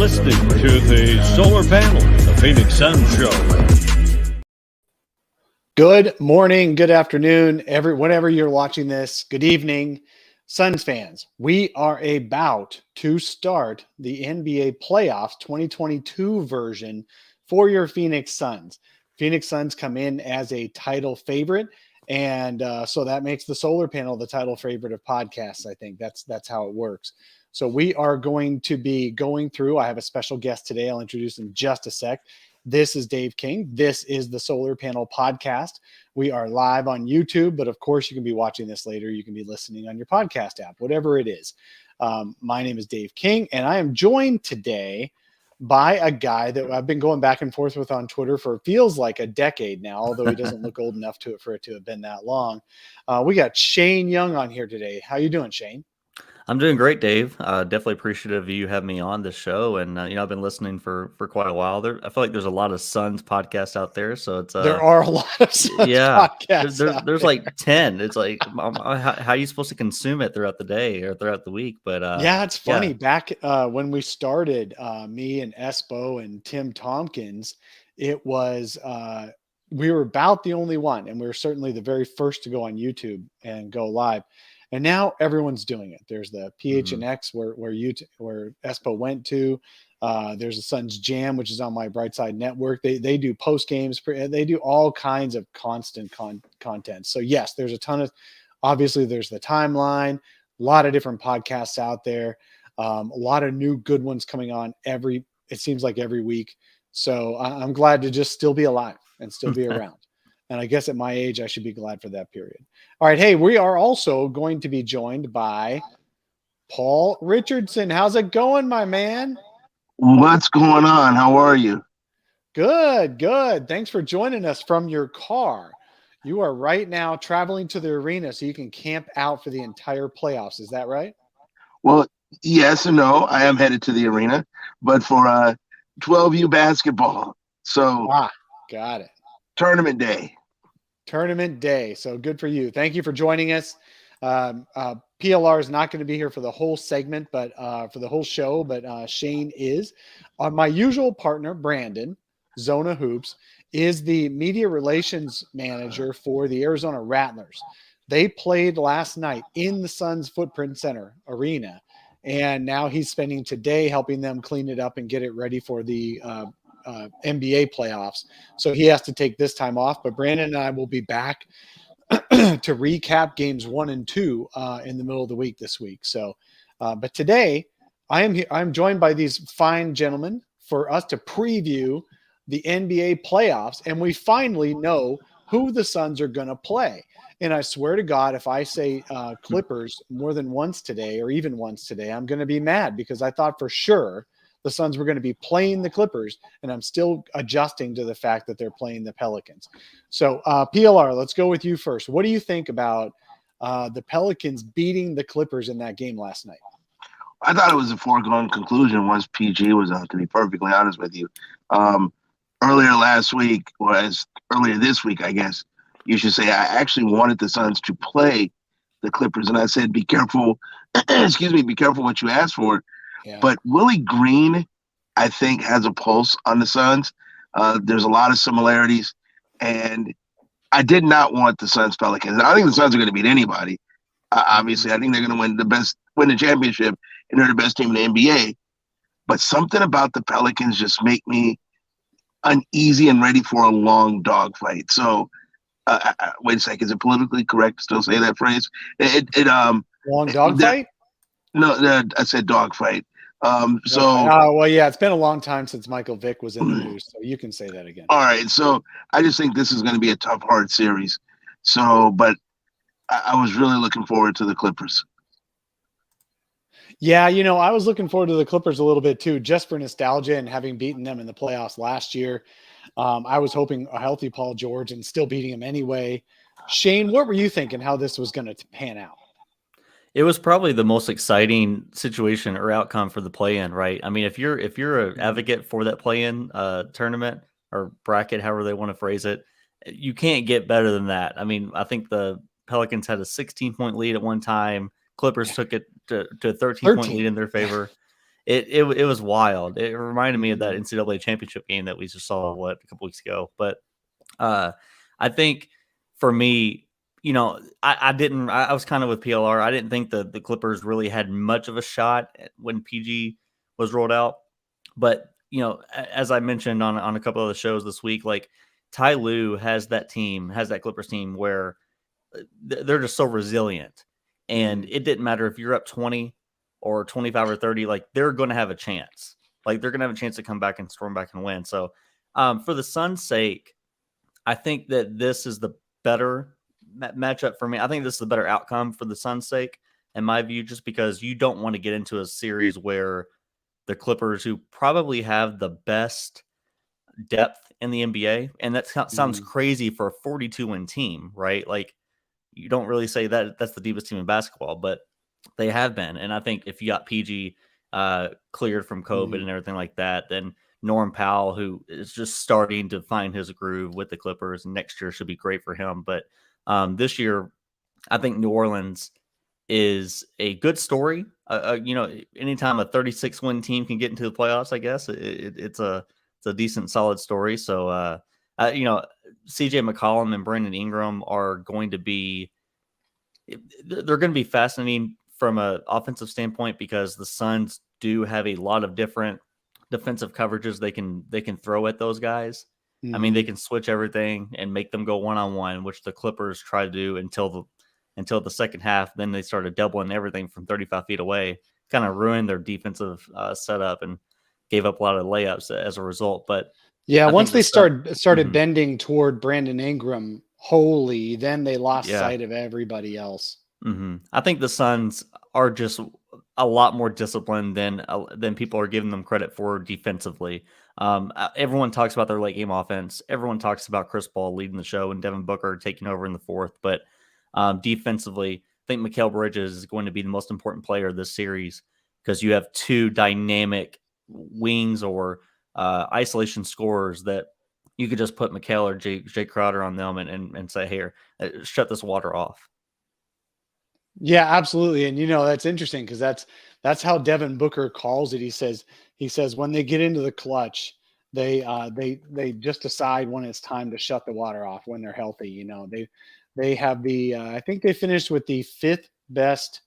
listening to the Solar Panel, the Phoenix Suns Show. Good morning, good afternoon, whenever you're watching this. Good evening, Suns fans. We are about to start the NBA playoffs 2022 version for your Phoenix Suns. Phoenix Suns come in as a title favorite, and so that makes the Solar Panel the title favorite of podcasts. I think that's how it works. So we are going to be going through. I have a special guest today. I'll introduce him in just a sec. This is Dave King. This is the Solar Panel Podcast. We are live on YouTube, but of course you can be watching this later. You can be listening on your podcast app, whatever it is. My name is Dave King, and I am joined today by a guy that I've been going back and forth with on Twitter for feels like a decade now, although he doesn't look old enough for it to have been that long. We got Shane Young on here today. How you doing, Shane? I'm doing great, Dave. Definitely appreciative of you having me on this show, and I've been listening for quite a while. I feel like there's a lot of Suns podcasts out there, so it's there are a lot of Suns podcasts. There's like 10. It's like how are you supposed to consume it throughout the day or throughout the week? But yeah, it's funny. Yeah. Back when we started, me and Espo and Tim Tompkins, it was we were about the only one, and we were certainly the very first to go on YouTube and go live. And now everyone's doing it. There's the PHNX where Espo went to. There's a Suns Jam, which is on my Brightside Network. They do post games. They do all kinds of constant content. So yes, there's a ton of. Obviously, there's the timeline. A lot of different podcasts out there. A lot of new good ones coming on it seems like every week. So I'm glad to just still be alive and still be around. And I guess at my age, I should be glad for that period. All right. Hey, we are also going to be joined by Paul Richardson. How's it going, my man? What's going on? How are you? Good, good. Thanks for joining us from your car. You are right now traveling to the arena so you can camp out for the entire playoffs. Is that right? Well, yes and no. I am headed to the arena, but for 12U basketball. So got it. Tournament day. So good for you. Thank you for joining us. PLR is not going to be here for the whole segment, but for the whole show, but Shane is. My usual partner, Brandon, Zona Hoops, is the media relations manager for the Arizona Rattlers. They played last night in the Suns Footprint Center arena, and now he's spending today helping them clean it up and get it ready for the NBA playoffs. So he has to take this time off, but Brandon and I will be back to recap games 1 and 2 in the middle of the week this week. So, but today I'm joined by these fine gentlemen for us to preview the NBA playoffs. And we finally know who the Suns are going to play. And I swear to God, if I say Clippers more than once today, or even once today, I'm going to be mad because I thought for sure the Suns were going to be playing the Clippers, and I'm still adjusting to the fact that they're playing the Pelicans. So, PLR, let's go with you first. What do you think about the Pelicans beating the Clippers in that game last night? I thought it was a foregone conclusion once PG was out, to be perfectly honest with you. Earlier last week, or earlier this week, I guess you should say, I actually wanted the Suns to play the Clippers, and I said, be careful, be careful what you ask for. Yeah. But Willie Green, I think, has a pulse on the Suns. There's a lot of similarities, and I did not want the Suns-Pelicans. I think the Suns are going to beat anybody. Obviously, I think they're going to win the championship, and they're the best team in the NBA. But something about the Pelicans just make me uneasy and ready for a long dogfight. So, wait a second, is it politically correct to still say that phrase? Long dogfight? No, I said dogfight. Well, yeah, it's been a long time since Michael Vick was in the news, so you can say that again. All right, so I just think this is going to be a tough, hard series. So, but I was really looking forward to the Clippers. Yeah, I was looking forward to the Clippers a little bit too, just for nostalgia and having beaten them in the playoffs last year. I was hoping a healthy Paul George and still beating him anyway. Shane, what were you thinking how this was going to pan out? It was probably the most exciting situation or outcome for the play-in, right? I mean, if you're an advocate for that play-in tournament or bracket, however they want to phrase it, you can't get better than that. I mean, I think the Pelicans had a 16-point lead at one time. Clippers took it to a 13-point lead in their favor. it was wild. It reminded me of that NCAA championship game that we just saw a couple weeks ago. But I think for me, I was kind of with PLR. I didn't think the Clippers really had much of a shot when PG was rolled out. But, as I mentioned on a couple of the shows this week, like Ty Lue has that Clippers team where they're just so resilient. And it didn't matter if you're up 20 or 25 or 30, like they're going to have a chance. Like they're going to have a chance to come back and storm back and win. So for the Suns' sake, I think that this is the better matchup for me. I think this is the better outcome for the Suns' sake, in my view, just because you don't want to get into a series where the Clippers, who probably have the best depth in the NBA, and that sounds crazy for a 42-win team, right? Like you don't really say that that's the deepest team in basketball, but they have been. And I think if you got PG cleared from COVID and everything like that, then Norm Powell, who is just starting to find his groove with the Clippers, and next year should be great for him. But this year, I think New Orleans is a good story. Anytime a 36-win team can get into the playoffs, I guess it's a decent, solid story. So, CJ McCollum and Brandon Ingram are going to be fascinating from an offensive standpoint because the Suns do have a lot of different defensive coverages they can throw at those guys. I mean, they can switch everything and make them go one-on-one, which the Clippers try to do until the second half. Then they started doubling everything from 35 feet away, kind of ruined their defensive setup and gave up a lot of layups as a result. But once they started bending toward Brandon Ingram wholly, then they lost sight of everybody else. I think the Suns are just a lot more disciplined than people are giving them credit for defensively. Everyone talks about their late game offense. Everyone talks about Chris Paul leading the show and Devin Booker taking over in the fourth. But defensively, I think Mikal Bridges is going to be the most important player of this series because you have two dynamic wings or isolation scorers that you could just put Mikal or Jay Crowder on them and say, here, shut this water off. Yeah, absolutely. And that's interesting because that's how Devin Booker calls it. He says when they get into the clutch, they just decide when it's time to shut the water off when they're healthy. They have I think they finished with the 5th best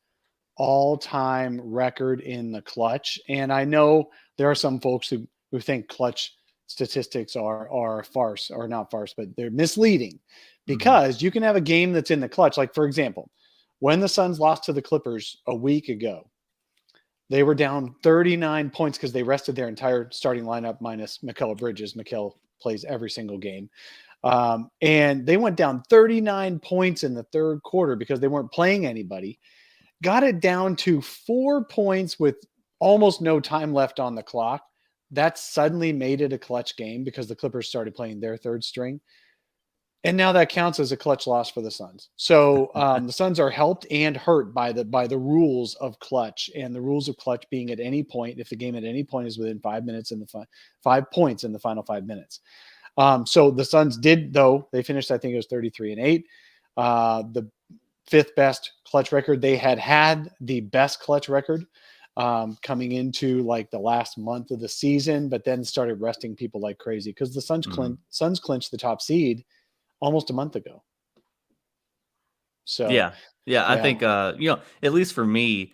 all-time record in the clutch. And I know there are some folks who think clutch statistics are farce, or not farce, but they're misleading because you can have a game that's in the clutch. Like, for example, when the Suns lost to the Clippers a week ago, they were down 39 points because they rested their entire starting lineup minus Mikal Bridges. Mikal plays every single game. And they went down 39 points in the third quarter because they weren't playing anybody. Got it down to 4 points with almost no time left on the clock. That suddenly made it a clutch game because the Clippers started playing their third string. And now that counts as a clutch loss for the Suns. So the Suns are helped and hurt by the rules of clutch, and the rules of clutch being at any point, if the game at any point is within 5 minutes in the 5 points in the final 5 minutes. So the Suns did, though, they finished, I think it was 33-8. The 5th best clutch record. They had the best clutch record coming into like the last month of the season, but then started resting people like crazy because the Suns clinched the top seed almost a month ago. So yeah. I think at least for me,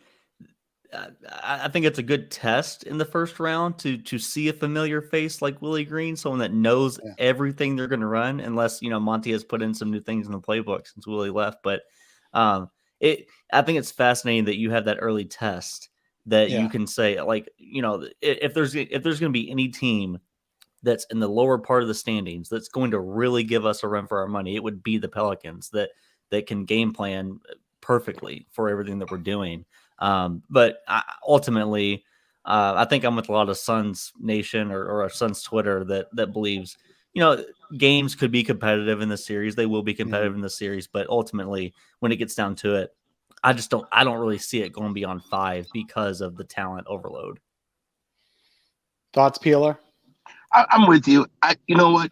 I think it's a good test in the first round to see a familiar face like Willie Green, someone that knows everything they're going to run, unless Monty has put in some new things in the playbook since Willie left. But I think it's fascinating that you have that early test that you can say, like, if there's going to be any team that's in the lower part of the standings that's going to really give us a run for our money, it would be the Pelicans that can game plan perfectly for everything that we're doing. But ultimately, I think I'm with a lot of Suns Nation or a Suns Twitter that believes, games could be competitive in the series. They will be competitive in the series, but ultimately, when it gets down to it, I don't really see it going beyond 5 because of the talent overload. Thoughts, PLR? I'm with you. You know what?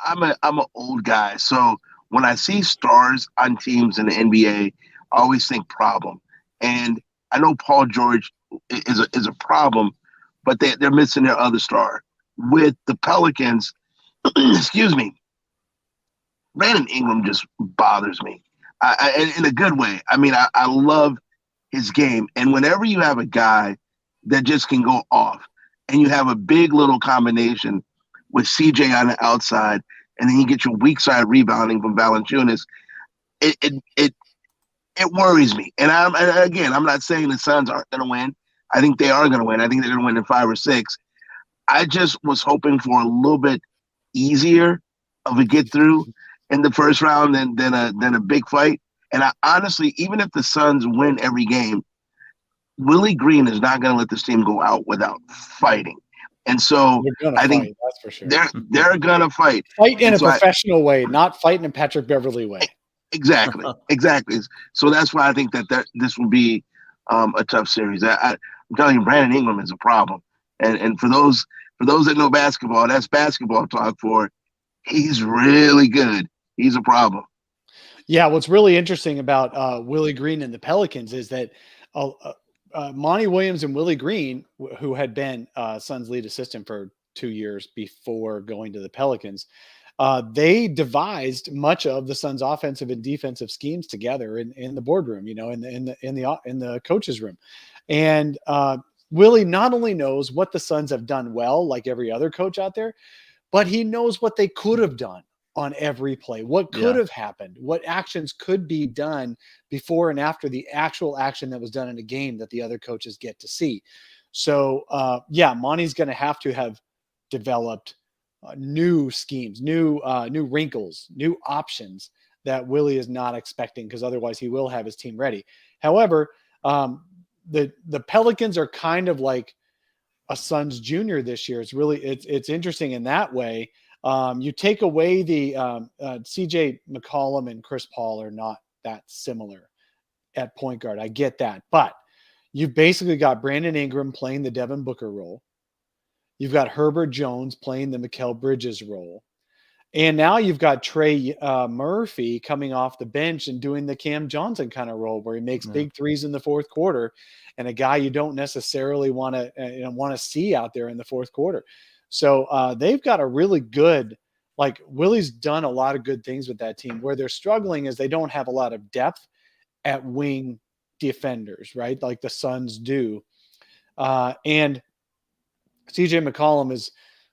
I'm an old guy, so when I see stars on teams in the NBA, I always think problem. And I know Paul George is a problem but they're missing their other star. With the Pelicans, excuse me, Brandon Ingram just bothers me, in a good way. I mean, I love his game, and whenever you have a guy that just can go off, and you have a big little combination with CJ on the outside, and then you get your weak side rebounding from Valanciunas, it worries me. And again, I'm not saying the Suns aren't going to win. I think they are going to win. I think they're going to win in 5 or 6. I just was hoping for a little bit easier of a get through in the first round than a big fight. And I honestly, even if the Suns win every game, Willie Green is not going to let this team go out without fighting. And so I think fight, that's for sure. They're going to fight. Fight in a professional way, not fight in a Patrick Beverly way. Exactly. So that's why I think that this will be a tough series. I'm telling you, Brandon Ingram is a problem. And for those that know basketball, that's basketball talk for. He's really good. He's a problem. Yeah, what's really interesting about Willie Green and the Pelicans is that Monty Williams and Willie Green, who had been Suns lead assistant for 2 years before going to the Pelicans, they devised much of the Suns' offensive and defensive schemes together in the boardroom, in the coach's room. And Willie not only knows what the Suns have done well, like every other coach out there, but he knows what they could have done on every play, what could have happened, what actions could be done before and after the actual action that was done in a game that the other coaches get to see. So, Monty's going to have developed new schemes, new wrinkles, new options that Willie is not expecting, because otherwise he will have his team ready. However, the Pelicans are kind of like a Suns junior this year. It's interesting in that way. You take away the CJ McCollum and Chris Paul are not that similar at point guard. I get that, but you've basically got Brandon Ingram playing the Devin Booker role. You've got Herbert Jones playing the Mikal Bridges role. And now you've got Trey Murphy coming off the bench and doing the Cam Johnson kind of role where he makes big threes in the fourth quarter, and a guy you don't necessarily want to see out there in the fourth quarter. So they've got a really good, Willie's done a lot of good things with that team. Where they're struggling is they don't have a lot of depth at wing defenders, right? Like the Suns do. And CJ McCollum is,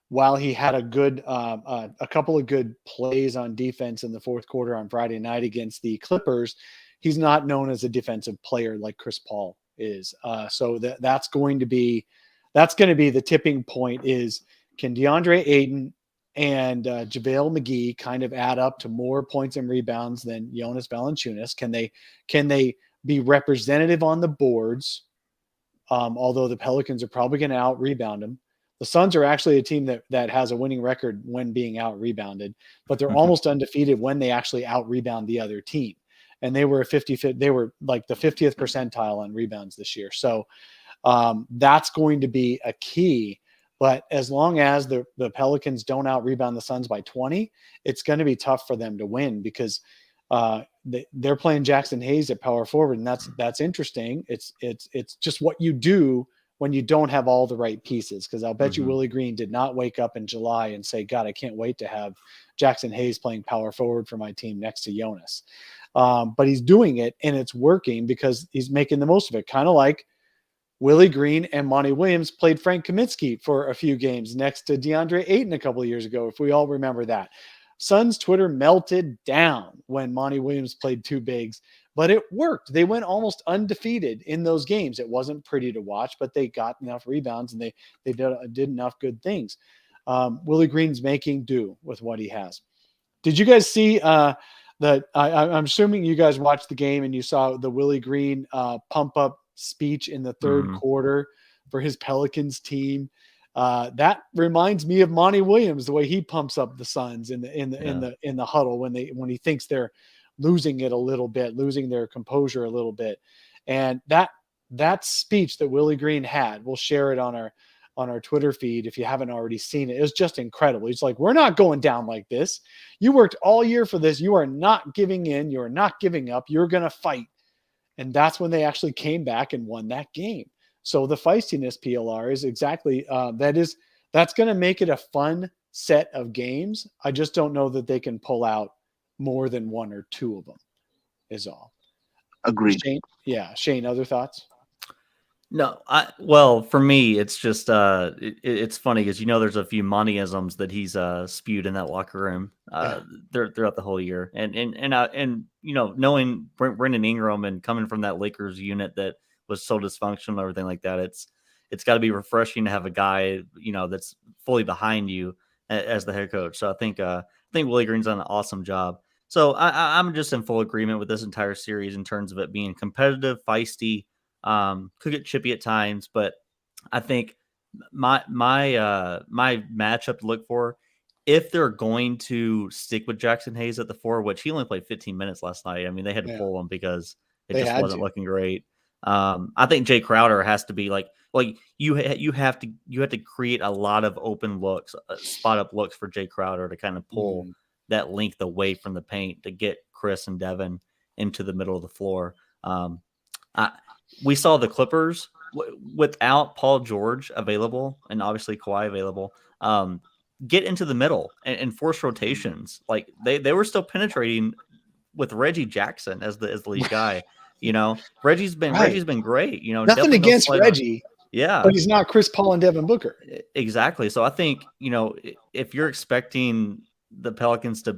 while he had a couple of good plays on defense in the fourth quarter on Friday night against the Clippers, he's not known as a defensive player like Chris Paul is. So that's going to be the tipping point is, can DeAndre Ayton and JaVale McGee kind of add up to more points and rebounds than Jonas Valanciunas? Can they be representative on the boards? Although the Pelicans are probably going to out-rebound them. The Suns are actually a team that has a winning record when being out-rebounded, but they're almost undefeated when they actually out-rebound the other team. And they were they were like the 50th percentile on rebounds this year. So that's going to be a key. But as long as the Pelicans don't out-rebound the Suns by 20, it's going to be tough for them to win, because they're playing Jackson Hayes at power forward, and that's interesting. It's just what you do when you don't have all the right pieces, because I'll bet you Willie Green did not wake up in July and say, God, I can't wait to have Jackson Hayes playing power forward for my team next to Jonas. But he's doing it, and it's working because he's making the most of it, kind of like Willie Green and Monty Williams played Frank Kaminsky for a few games next to DeAndre Ayton a couple of years ago, if we all remember that. Suns Twitter melted down when Monty Williams played two bigs, but it worked. They went almost undefeated in those games. It wasn't pretty to watch, but they got enough rebounds and they did enough good things. Willie Green's making do with what he has. Did you guys see I'm assuming you guys watched the game and you saw the Willie Green pump up speech in the third quarter for his Pelicans team. That reminds me of Monty Williams, the way he pumps up the Suns in the huddle when he thinks they're losing it a little bit, losing their composure a little bit. And that speech that Willie Green had, we'll share it on our Twitter feed if you haven't already seen it. It was just incredible. He's like, we're not going down like this. You worked all year for this. You are not giving in. You are not giving up. You're going to fight. And that's when they actually came back and won that game. So the feistiness, PLR, is exactly that's going to make it a fun set of games. I just don't know that they can pull out more than one or two of them, is all. Agreed. Shane, other thoughts? No, well, for me, it's just it's funny because there's a few Montyisms that he's spewed in that locker room throughout the whole year, and knowing Brendan Ingram and coming from that Lakers unit that was so dysfunctional and everything like that, it's got to be refreshing to have a guy that's fully behind you as the head coach. So I think Willie Green's done an awesome job. So I'm just in full agreement with this entire series in terms of it being competitive, feisty. Could get chippy at times, but I think my matchup to look for, if they're going to stick with Jackson Hayes at the 4, which he only played 15 minutes last night. I mean, they had to pull him because it just wasn't looking great. I think Jay Crowder has to be like you have to create a lot of open looks, spot up looks for Jay Crowder to kind of pull that length away from the paint to get Chris and Devin into the middle of the floor. We saw the Clippers without Paul George available and obviously Kawhi available, get into the middle and force rotations. Like they were still penetrating with Reggie Jackson as the lead guy. Reggie's been great. Nothing against Reggie. Yeah, but he's not Chris Paul and Devin Booker. Exactly. So I think if you're expecting the Pelicans to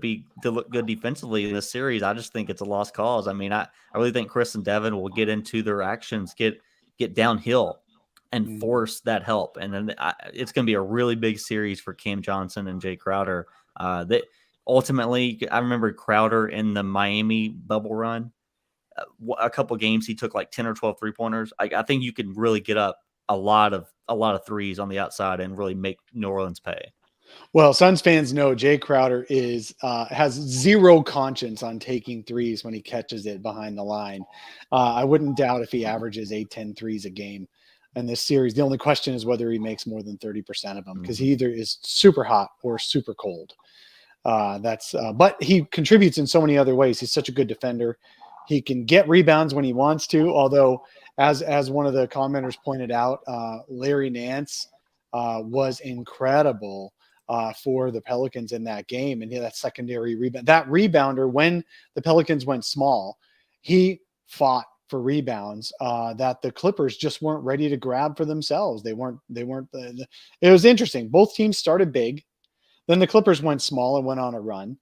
look good defensively in this series, I just think it's a lost cause. I mean, I really think Chris and Devin will get into their actions, get downhill and force that help. And then it's going to be a really big series for Cam Johnson and Jay Crowder. That ultimately, I remember Crowder in the Miami bubble run, a couple games, he took like 10 or 12 3-pointers. I think you can really get up a lot of threes on the outside and really make New Orleans pay. Well, Suns fans know Jay Crowder has zero conscience on taking threes when he catches it behind the line. I wouldn't doubt if he averages 8-10 threes a game in this series. The only question is whether he makes more than 30% of them, because he either is super hot or super cold. But he contributes in so many other ways. He's such a good defender. He can get rebounds when he wants to, although as one of the commenters pointed out, Larry Nance was incredible for the Pelicans in that game. And that secondary rebound, that rebounder, when the Pelicans went small, he fought for rebounds that the Clippers just weren't ready to grab for themselves. They weren't, it was interesting. Both teams started big. Then the Clippers went small and went on a run.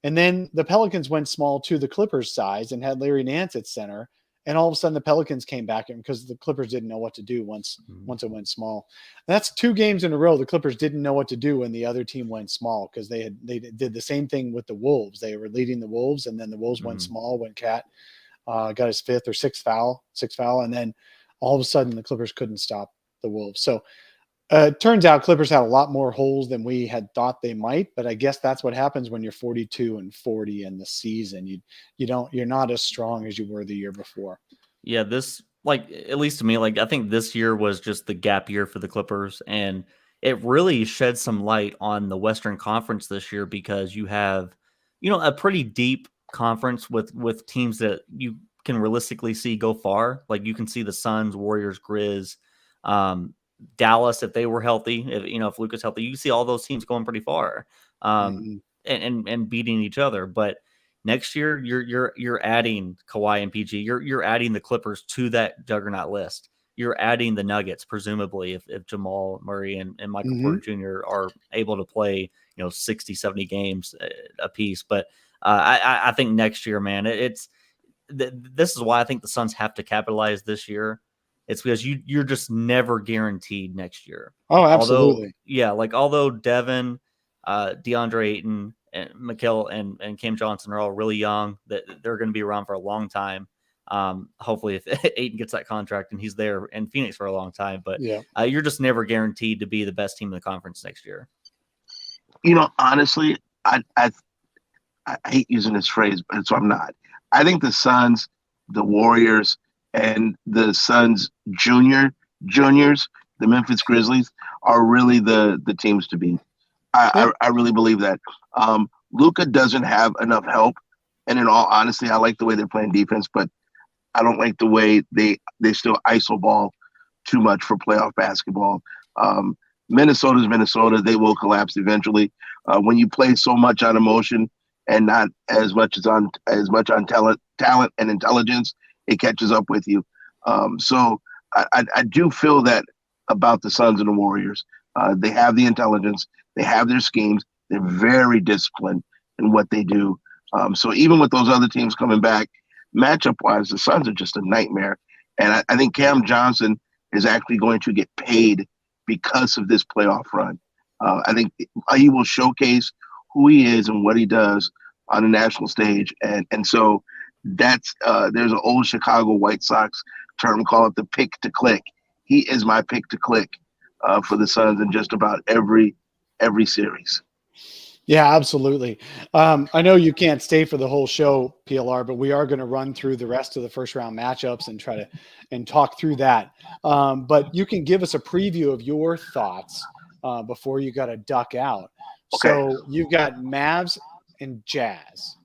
And then the Pelicans went small to the Clippers' size and had Larry Nance at center. And all of a sudden the Pelicans came back because the Clippers didn't know what to do once it went small. And that's 2 games in a row. The Clippers didn't know what to do when the other team went small, because they did the same thing with the Wolves. They were leading the Wolves, and then the Wolves went small when Cat got his 5th or 6th foul. And then all of a sudden the Clippers couldn't stop the Wolves. So it turns out Clippers had a lot more holes than we had thought they might, but I guess that's what happens when you're 42-40 in the season. You're not as strong as you were the year before. Yeah, this, at least to me, I think this year was just the gap year for the Clippers, and it really shed some light on the Western Conference this year, because you have, a pretty deep conference with teams that you can realistically see go far. Like you can see the Suns, Warriors, Grizz, Dallas, if they were healthy, if Luka's healthy, you can see all those teams going pretty far, and beating each other. But next year, you're adding Kawhi and PG. You're adding the Clippers to that juggernaut list. You're adding the Nuggets, presumably, if Jamal Murray and Michael Porter Jr. are able to play, 60, 70 games a piece. But I think next year, man, this is why I think the Suns have to capitalize this year. It's because you're just never guaranteed next year. Oh, absolutely. Although Devin, DeAndre Ayton, and Mikal and Cam Johnson are all really young, that they're going to be around for a long time. Hopefully, if Ayton gets that contract and he's there in Phoenix for a long time, but you're just never guaranteed to be the best team in the conference next year. Honestly, I hate using this phrase, but so I'm not. I think the Suns, the Warriors, and the Suns juniors, the Memphis Grizzlies, are really the teams to beat. I really believe that. Luka doesn't have enough help, and in all honesty, I like the way they're playing defense, but I don't like the way they still iso ball too much for playoff basketball. Minnesota's Minnesota. They will collapse eventually. When you play so much on emotion and not as much on talent and intelligence, it catches up with you. So I do feel that about the Suns and the Warriors. They have the intelligence. They have their schemes. They're very disciplined in what they do. So even with those other teams coming back, matchup-wise, the Suns are just a nightmare. And I think Cam Johnson is actually going to get paid because of this playoff run. I think he will showcase who he is and what he does on the national stage. And so that's there's an old Chicago White Sox term, call it the pick to click. He is my pick to click for the Suns in just about every series. Yeah, absolutely. I know you can't stay for the whole show, PLR, but we are going to run through the rest of the first round matchups and try to talk through that. But you can give us a preview of your thoughts before you got to duck out. Okay. So you've got Mavs and Jazz.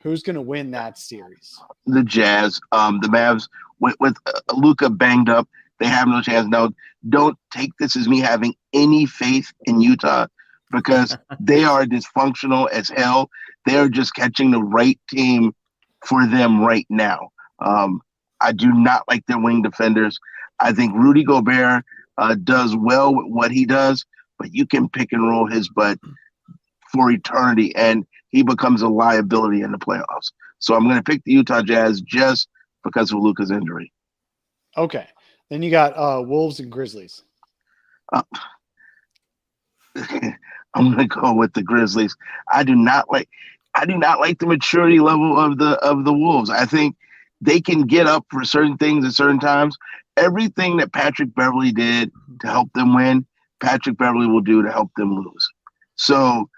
Who's going to win that series? The Jazz. The Mavs with Luka banged up, they have no chance. Now, don't take this as me having any faith in Utah, because they are dysfunctional as hell. They are just catching the right team for them right now. I do not like their wing defenders. I think Rudy Gobert does well with what he does, but you can pick and roll his butt for eternity, and he becomes a liability in the playoffs. So I'm going to pick the Utah Jazz just because of Luka's injury. Okay. Then you got Wolves and Grizzlies. I'm going to go with the Grizzlies. I do not like the maturity level of the Wolves. I think they can get up for certain things at certain times. Everything that Patrick Beverley did to help them win, Patrick Beverley will do to help them lose. So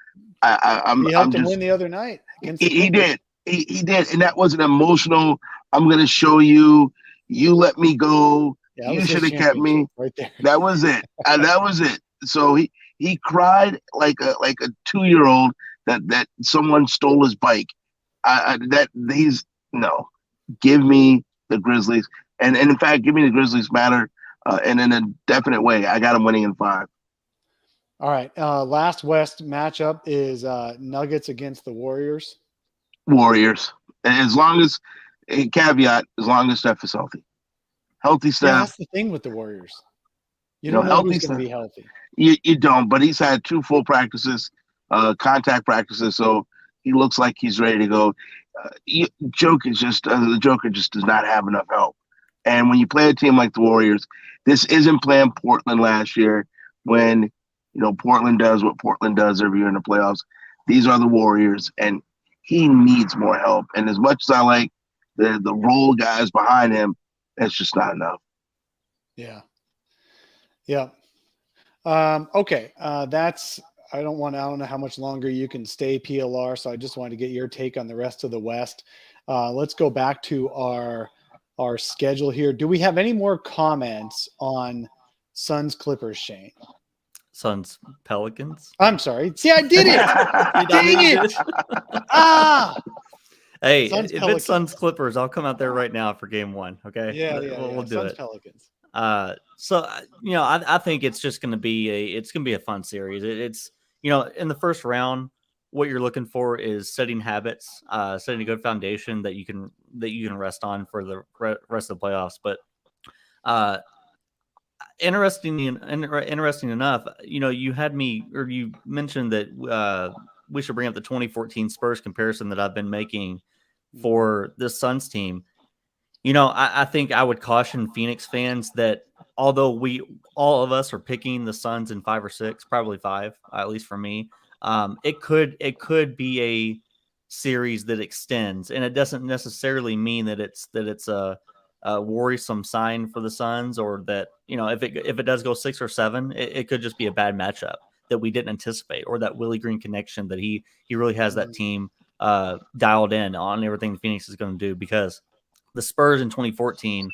He helped them win the other night. He did, and that was an emotional. I'm going to show you. You let me go. Yeah, you should have kept me. Right there. That was it. That was it. So he cried like a 2-year-old that someone stole his bike. Give me the Grizzlies, and in fact, give me the Grizzlies matter, and in a definite way. I got them winning in 5. All right. Last West matchup is Nuggets against the Warriors. Warriors. As long as Steph is healthy. Healthy Steph. Yeah, that's the thing with the Warriors. You don't know who's going to be healthy. You don't, but he's had 2 full practices, contact practices, so he looks like he's ready to go. The Joker just does not have enough help. And when you play a team like the Warriors, this isn't playing Portland last year when Portland does what Portland does every year in the playoffs. These are the Warriors, and he needs more help. And as much as I like the role guys behind him, that's just not enough. Yeah. Yeah. Okay. I don't know how much longer you can stay, PLR. So I just wanted to get your take on the rest of the West. Let's go back to our schedule here. Do we have any more comments on Suns Clippers, Shane? Suns-Pelicans? I'm sorry. See, I did it. Dang it. Hey, if it's Suns-Clippers, I'll come out there right now for game 1. Okay. Yeah. We'll do it. Pelicans. I think it's just going to be a fun series. It's in the first round, what you're looking for is setting habits, setting a good foundation that you can rest on for the rest of the playoffs. But interesting enough, you mentioned that we should bring up the 2014 Spurs comparison that I've been making for this Suns team. I think I would caution Phoenix fans that although all of us are picking the Suns in 5 or 6, probably 5, at least for me, it could be a series that extends, and it doesn't necessarily mean that it's a worrisome sign for the Suns, or that if it does go 6 or 7, it could just be a bad matchup that we didn't anticipate, or that Willie Green connection that he really has that team dialed in on everything Phoenix is going to do, because the Spurs in 2014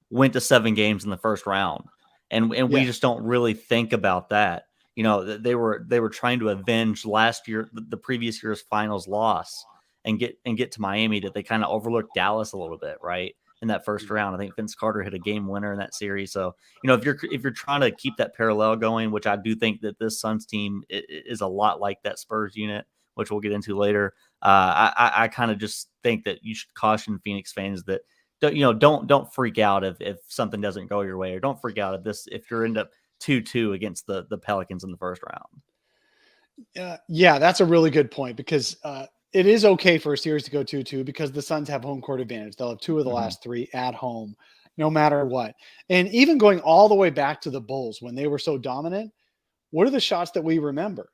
went to 7 games in the first round, and we just don't really think about that. They were trying to avenge the previous year's finals loss and get to Miami, that they kind of overlooked Dallas a little bit, right? in that first round. I think Vince Carter hit a game winner in that series. So, if you're trying to keep that parallel going, which I do think that this Suns team is a lot like that Spurs unit, which we'll get into later. I kind of just think that you should caution Phoenix fans that don't freak out if something doesn't go your way, or don't freak out if you end up 2-2 against the Pelicans in the first round. Yeah, that's a really good point, because it is okay for a series to go 2-2 because the Suns have home court advantage. They'll have 2 of the last 3 at home, no matter what. And even going all the way back to the Bulls when they were so dominant, what are the shots that we remember?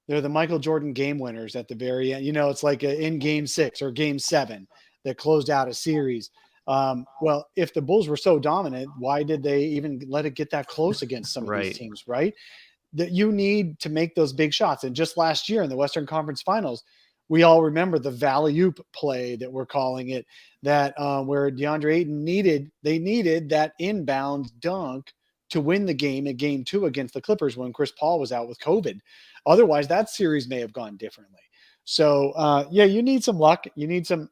They're the Michael Jordan game winners at the very end. It's like in game 6 or game 7 that closed out a series. Well, if the Bulls were so dominant, why did they even let it get that close against some of these teams, right? That you need to make those big shots. And just last year in the Western Conference Finals, we all remember the Valley-oop play that we're calling it, that where DeAndre Ayton needed that inbound dunk to win the game in game 2 against the Clippers when Chris Paul was out with COVID. Otherwise, that series may have gone differently. So, you need some luck. You need some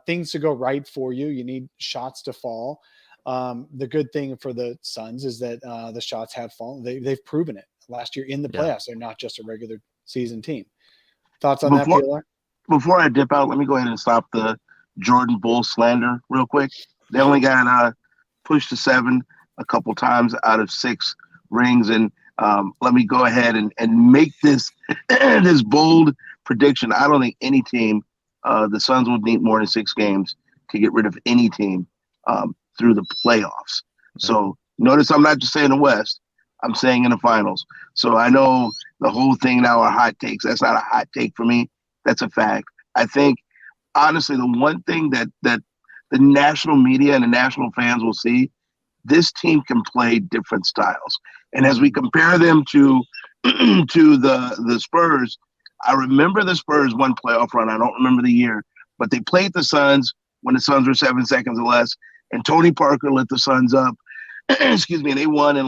things to go right for you. You need shots to fall. The good thing for the Suns is that the shots have fallen. They've proven it last year in the playoffs. They're not just a regular season team. Thoughts on that, PLR? Before I dip out, let me go ahead and stop the Jordan Bulls slander real quick. They only got pushed to 7 a couple times out of 6 rings. And let me go ahead and make this this bold prediction. I don't think any team, the Suns would need more than 6 games to get rid of any team through the playoffs. So notice I'm not just saying the West. I'm saying in the finals. So I know the whole thing now are hot takes. That's not a hot take for me. That's a fact. I think, honestly, the one thing that the national media and the national fans will see, this team can play different styles. And as we compare them to the Spurs, I remember the Spurs one playoff run. I don't remember the year, but they played the Suns when the Suns were 7 seconds or less, and Tony Parker lit the Suns up. Excuse me, and they won in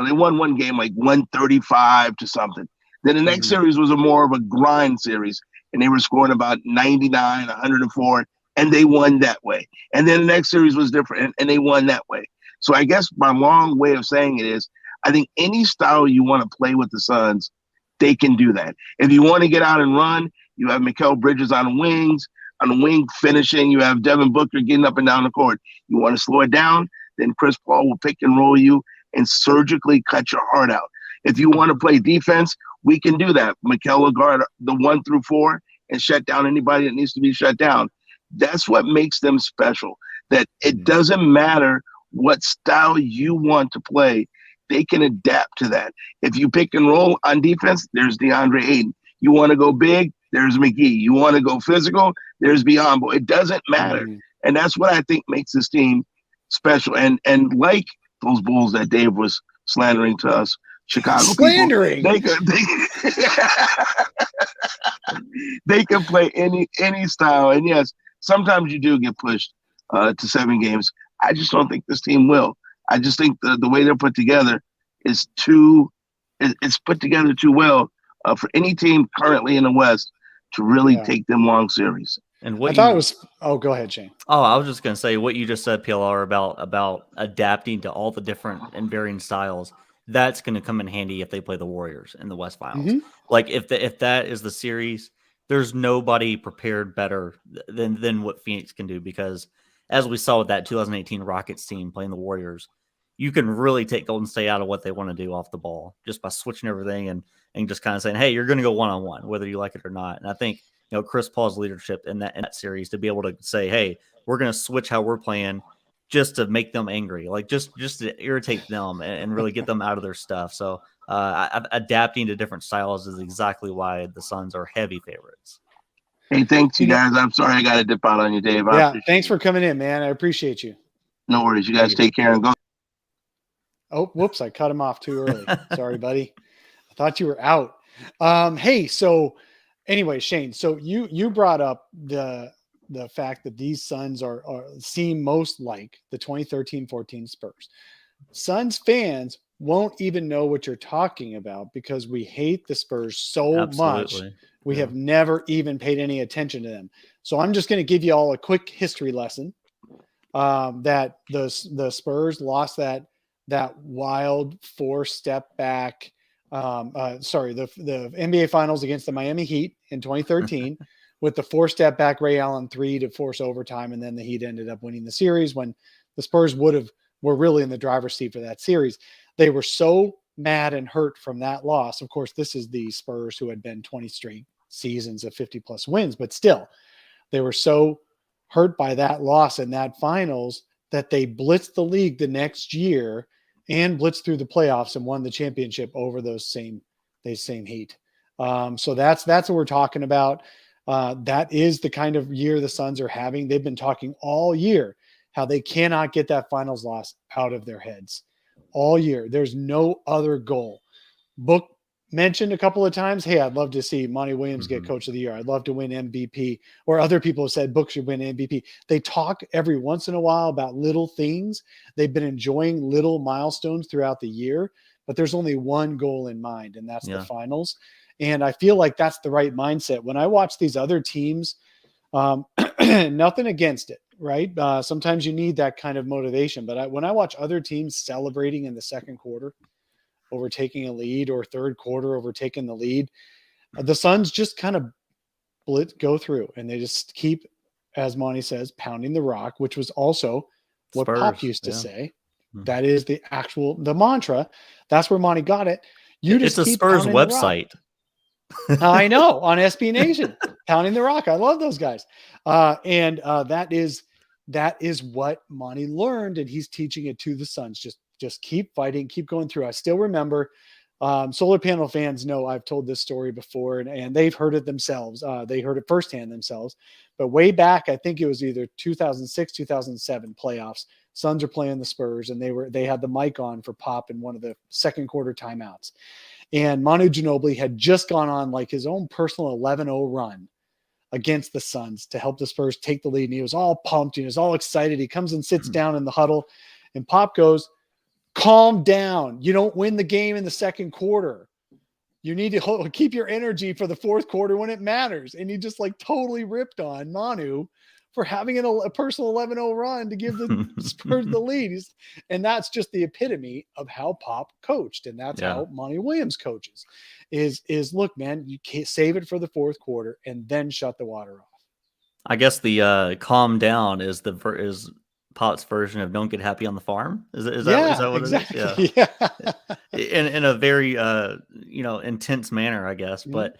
they won one game like 135 to something. Then the next series was more of a grind series, and they were scoring about 99, 104, and they won that way. And then the next series was different, and they won that way. So I guess my long way of saying it is, I think any style you want to play with the Suns, they can do that. If you want to get out and run, you have Mikal Bridges on the wing finishing. You have Devin Booker getting up and down the court. You want to slow it down, then Chris Paul will pick and roll you and surgically cut your heart out. If you want to play defense, we can do that. Mikal will guard the 1 through 4 and shut down anybody that needs to be shut down. That's what makes them special, that it doesn't matter what style you want to play. They can adapt to that. If you pick and roll on defense, there's DeAndre Ayton. You want to go big, there's McGee. You want to go physical, there's Biyombo. It doesn't matter. And that's what I think makes this team special. And like those Bulls that Dave was slandering to us, Chicago slandering. People, they can play any style. And yes, sometimes you do get pushed to 7 games. I just don't think this team will. I just think the way they're put together is it's put together too well for any team currently in the West to really take them long series. And what I thought it was. Oh, go ahead, Shane. Oh, I was just going to say what you just said, PLR, about adapting to all the different and varying styles. That's going to come in handy if they play the Warriors in the West Finals. Like if that is the series, there's nobody prepared better than what Phoenix can do, because as we saw with that 2018 Rockets team playing the Warriors, you can really take Golden State out of what they want to do off the ball just by switching everything and just kind of saying, hey, you're going to go one-on-one, whether you like it or not. And I think, Chris Paul's leadership in that series to be able to say, hey, we're going to switch how we're playing just to make them angry, like just to irritate them and really get them out of their stuff. So adapting to different styles is exactly why the Suns are heavy favorites. Hey, thanks, you guys. I'm sorry I got to dip out on you, Dave. Thanks for coming in, man. I appreciate you. No worries. You guys take care and go. Oh, whoops. I cut him off too early. Sorry, buddy. I thought you were out. Hey, so anyway, Shane, so you brought up the fact that these Suns seem most like the 2013-14 Spurs. Suns fans won't even know what you're talking about because we hate the Spurs so much. We have never even paid any attention to them. So I'm just going to give you all a quick history lesson. that the Spurs lost that wild 4-step back. The NBA Finals against the Miami Heat in 2013 with the 4-step back Ray Allen 3 to force overtime, and then the Heat ended up winning the series when the Spurs were really in the driver's seat for that series. They were so mad and hurt from that loss. Of course, this is the Spurs who had been 20 straight seasons of 50 plus wins, but still, they were so hurt by that loss in that finals that they blitzed the league the next year and blitzed through the playoffs and won the championship over those same Heat. So that's what we're talking about. That is the kind of year the Suns are having. They've been talking all year how they cannot get that finals loss out of their heads all year. There's no other goal. Book mentioned a couple of times, hey, I'd love to see Monty Williams get Coach of the Year. I'd love to win MVP. Or other people have said Book should win MVP. They talk every once in a while about little things. They've been enjoying little milestones throughout the year, but there's only one goal in mind, and that's the finals. And I feel like that's the right mindset. When I watch these other teams, nothing against it, right? Sometimes you need that kind of motivation. But when I watch other teams celebrating in the second quarter, overtaking a lead, or third quarter overtaking the lead, the Suns just kind of go through, and they just keep, as Monty says, pounding the rock, which was also what Spurs, Pop used to say. That is the mantra. That's where Monty got it. It's a Spurs website. I know, on SB Nation, pounding the rock. I love those guys. And that is what Monty learned, and he's teaching it to the Suns. Just keep fighting, keep going through. I still remember, solar panel fans know I've told this story before, and they've heard it themselves. They heard it firsthand themselves. But way back, I think it was either 2006, 2007 playoffs. Suns are playing the Spurs, and they had the mic on for Pop in one of the second quarter timeouts. And Manu Ginobili had just gone on like his own personal 11-0 run against the Suns to help the Spurs take the lead. And he was all pumped. He was all excited. He comes and sits down in the huddle, and Pop goes, "Calm down. You don't win the game in the second quarter. You need to keep your energy for the fourth quarter when it matters." And he just like totally ripped on Manu for having a personal 11-0 run to give the Spurs the lead. And that's just the epitome of how Pop coached. And that's how Monty Williams coaches is look, man, you can't save it for the fourth quarter and then shut the water off. I guess the calm down is Pop's version of "Don't get happy on the farm." Is that what exactly. it is? Yeah. In a very intense manner, I guess. But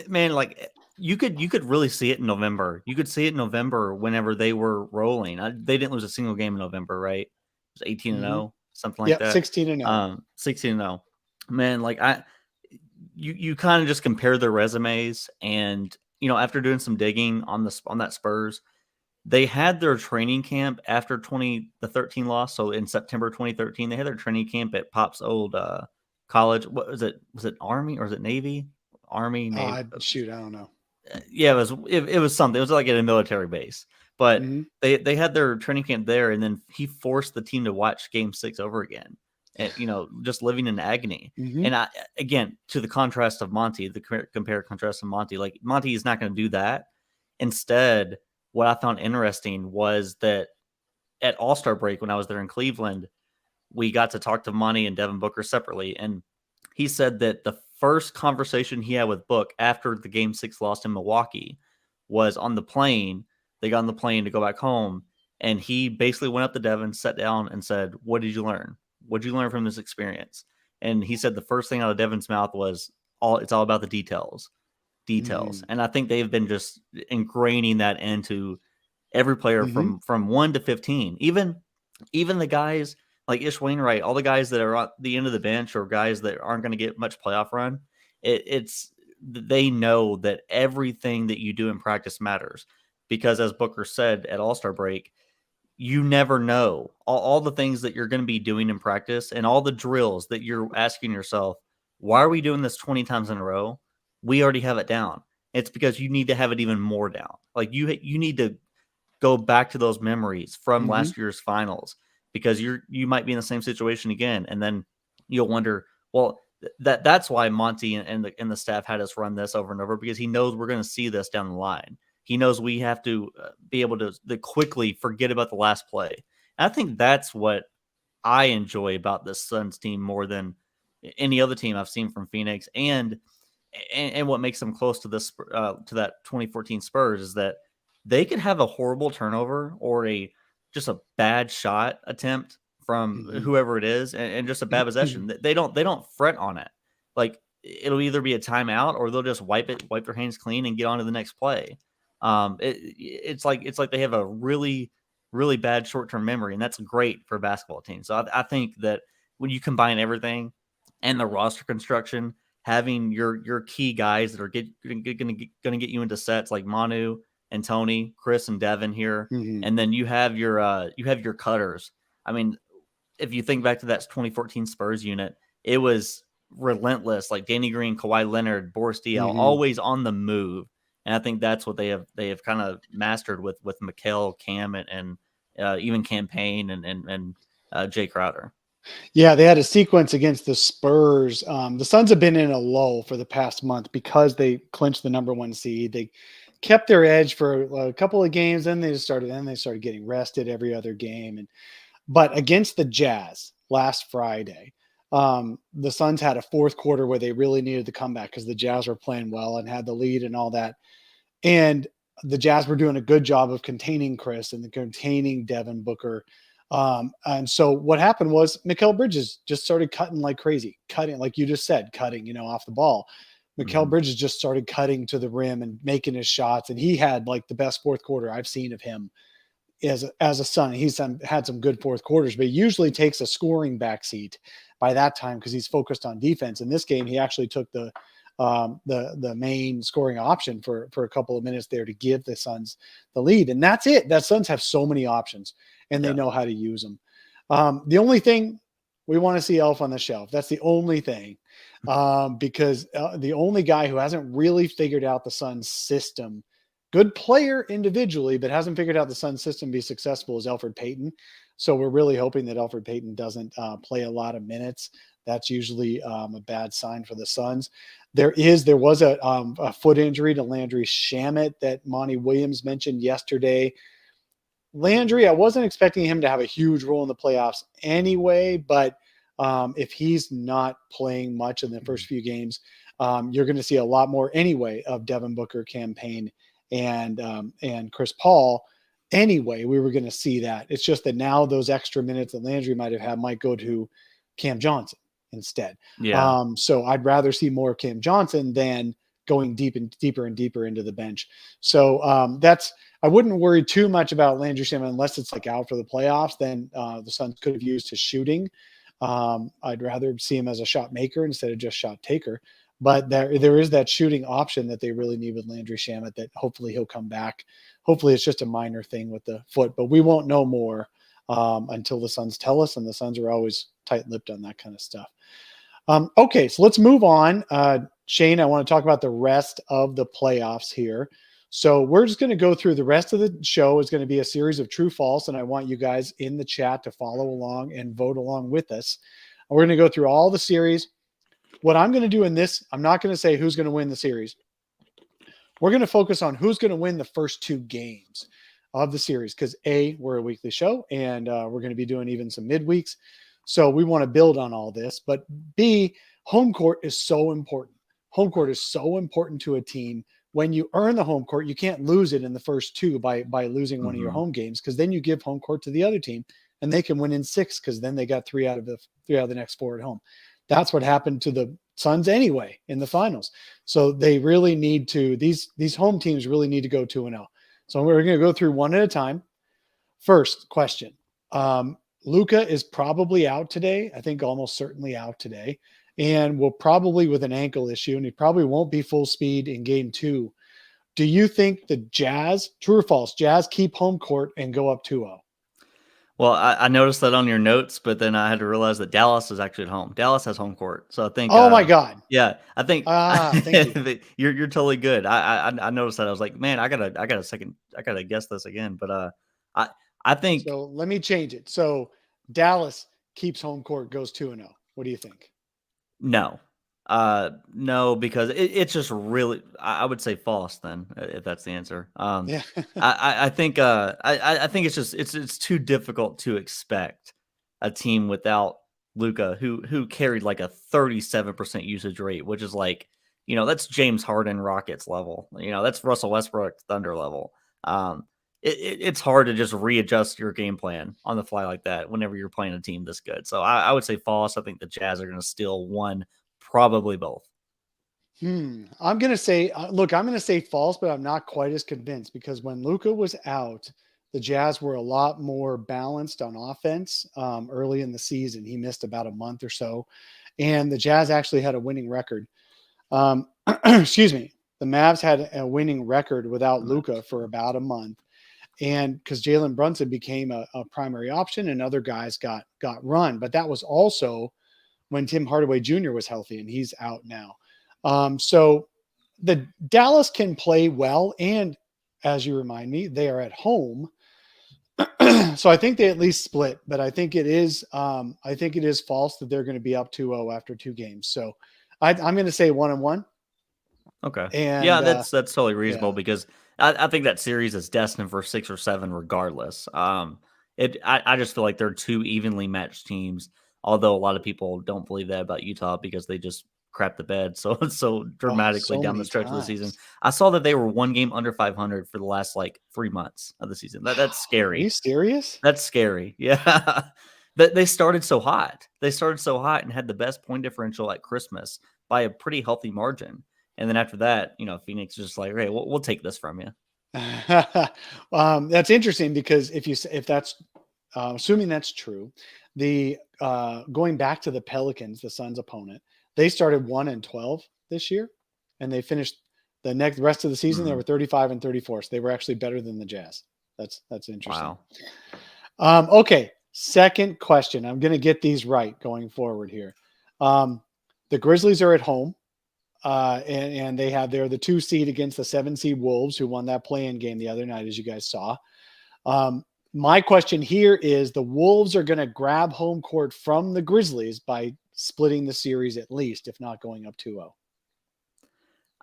man, like you could really see it in November. You could see it in November whenever they were rolling. They didn't lose a single game in November, right? It was 18-0, something like that. 16-0. 16-0. Man, like you kind of just compare their resumes, and after doing some digging on that Spurs, they had their training camp after the 13 loss. So in September 2013, they had their training camp at Pop's old college. What was it? Was it Army or was it Navy? Army, Navy. Shoot, I don't know. Yeah, it was something. It was like at a military base. But they had their training camp there, and then he forced the team to watch Game 6 over again. And, just living in agony. And again, to the contrast of Monty, contrast of Monty, like Monty is not going to do that. Instead, what I found interesting was that at All-Star break, when I was there in Cleveland, we got to talk to Monty and Devin Booker separately. And he said that the first conversation he had with Book after the Game 6 loss in Milwaukee was on the plane. They got on the plane to go back home. And he basically went up to Devin, sat down and said, "What did you learn? What did you learn from this experience?" And he said the first thing out of Devin's mouth was, it's all about the details. And I think they've been just ingraining that into every player from 1 to 15. Even the guys like Ish Wainwright, all the guys that are at the end of the bench or guys that aren't going to get much playoff run, they know that everything that you do in practice matters. Because as Booker said at All-Star break, you never know all the things that you're going to be doing in practice and all the drills that you're asking yourself, why are we doing this 20 times in a row? We already have it down. It's because you need to have it even more down. Like you need to go back to those memories from last year's finals, because you might be in the same situation again. And then you'll wonder, well, that's why Monty and the staff had us run this over and over, because he knows we're going to see this down the line. He knows we have to be able to quickly forget about the last play. And I think that's what I enjoy about this Suns team more than any other team I've seen from Phoenix, and what makes them close to this to that 2014 Spurs is that they could have a horrible turnover or just a bad shot attempt from whoever it is, and just a bad possession. They don't fret on it. Like, it'll either be a timeout or they'll just wipe their hands clean and get on to the next play. It's like they have a really, really bad short-term memory, and that's great for a basketball team. So I think that when you combine everything and the roster construction, having your key guys that are going to get you into sets like Manu and Tony, Chris and Devin here, and then you have your cutters. I mean, if you think back to that 2014 Spurs unit, it was relentless, like Danny Green, Kawhi Leonard, Boris Diaw, always on the move. And I think that's what they have kind of mastered with Mikal, Cam, and even Campaign and Jay Crowder. Yeah, they had a sequence against the Spurs. The Suns have been in a lull for the past month because they clinched the number 1 seed. They kept their edge for a couple of games, then they started getting rested every other game. But against the Jazz last Friday, the Suns had a fourth quarter where they really needed to come back because the Jazz were playing well and had the lead and all that. And the Jazz were doing a good job of containing Chris and containing Devin Booker. And so what happened was Mikal Bridges just started cutting like crazy, like you just said, off the ball. Mikal Bridges just started cutting to the rim and making his shots. And he had like the best fourth quarter I've seen of him as a Sun. He's had some good fourth quarters, but he usually takes a scoring backseat by that time because he's focused on defense. In this game, he actually took the main scoring option for a couple of minutes there to give the Suns the lead. And that's it. That Suns have so many options and they know how to use them. The only thing we want to see elf on the shelf. That's the only thing. Because the only guy who hasn't really figured out the Suns system, good player individually, but hasn't figured out the Suns system to be successful, is Elfrid Payton. So we're really hoping that Elfrid Payton doesn't play a lot of minutes. That's usually a bad sign for the Suns. There was a foot injury to Landry Shamet that Monty Williams mentioned yesterday. Landry, I wasn't expecting him to have a huge role in the playoffs anyway, but if he's not playing much in the first few games, you're going to see a lot more anyway of Devin Booker, Campaign, and Chris Paul. Anyway, we were going to see that. It's just that now those extra minutes that Landry might have had might go to Cam Johnson instead. Yeah. So I'd rather see more of Cam Johnson than going deeper and deeper into the bench. So I wouldn't worry too much about Landry Shamet unless it's like out for the playoffs. Then the Suns could have used his shooting. I'd rather see him as a shot maker instead of just shot taker. But there is that shooting option that they really need with Landry Shamet that hopefully he'll come back. Hopefully it's just a minor thing with the foot, but we won't know more until the Suns tell us, and the Suns are always tight-lipped on that kind of stuff. Okay, so let's move on. Shane, I want to talk about the rest of the playoffs here. So we're just going to go through the rest of the show. Is going to be a series of true false, and I want you guys in the chat to follow along and vote along with us. We're going to go through all the series. What I'm going to do in this, I'm not going to say who's going to win the series. We're going to focus on who's going to win the first 2 games of the series because A, we're a weekly show, and we're going to be doing even some midweeks. So we want to build on all this. But B, home court is so important. Home court is so important to a team. When you earn the home court, you can't lose it in the first 2 by losing one of your home games, because then you give home court to the other team and they can win in 6 because then they got 3 out of the next 4 at home. That's what happened to the Suns anyway in the finals. So they really need to, these home teams really need to go 2-0. So we're going to go through one at a time. First question. Luka is probably out today. I think almost certainly out today, and will probably with an ankle issue, and he probably won't be full speed in game 2. Do you think the Jazz, true or false, Jazz keep home court and go up 2-0? Well, I noticed that on your notes, but then I had to realize that Dallas is actually at home. Dallas has home court, so I think. Oh my God! Yeah, I think. Thank you. You're totally good. I noticed that. I was like, man, I gotta guess this again. But I think. So let me change it. So Dallas keeps home court, goes 2-0. What do you think? No. No, because it's just really, I would say false then, if that's the answer. Yeah. I think I think it's just it's too difficult to expect a team without Luca who carried like a 37% usage rate, which is like, that's James Harden Rockets level. That's Russell Westbrook Thunder level. It's hard to just readjust your game plan on the fly like that whenever you're playing a team this good. So I would say false. I think the Jazz are going to steal one, probably both. I'm going to say, look, I'm going to say false, but I'm not quite as convinced because when Luka was out, the Jazz were a lot more balanced on offense early in the season. He missed about a month or so, and the Jazz actually had a winning record. Excuse me. The Mavs had a winning record without Luka for about a month. And because Jalen Brunson became a primary option and other guys got run. But that was also when Tim Hardaway Jr. was healthy, and he's out now. So the Dallas can play well. And as you remind me, they are at home. So I think they at least split, but I think it is false that they're going to be up 2-0 after 2 games. So I'm going to say 1-1. Okay. And yeah, that's totally reasonable because I think that series is destined for 6 or 7 regardless. I just feel like they're 2 evenly matched teams, although a lot of people don't believe that about Utah because they just crap the bed so dramatically down the stretch of the season. I saw that they were 1 game under 500 for the last like 3 months of the season. That's scary. Are you serious? That's scary. Yeah. They started so hot. They started so hot and had the best point differential at Christmas by a pretty healthy margin. And then after that, Phoenix is just like, hey, we'll take this from you. That's interesting because if that's assuming that's true, the going back to the Pelicans, the Suns' opponent, they started 1-12 this year, and they finished the rest of the season. They were 35-34, so they were actually better than the Jazz. That's interesting. Wow. Okay, second question. I'm going to get these right going forward here. The Grizzlies are at home. And they're the 2 seed against the 7 seed Wolves, who won that play-in game the other night, as you guys saw. My question here is the Wolves are going to grab home court from the Grizzlies by splitting the series at least, if not going up 2-0.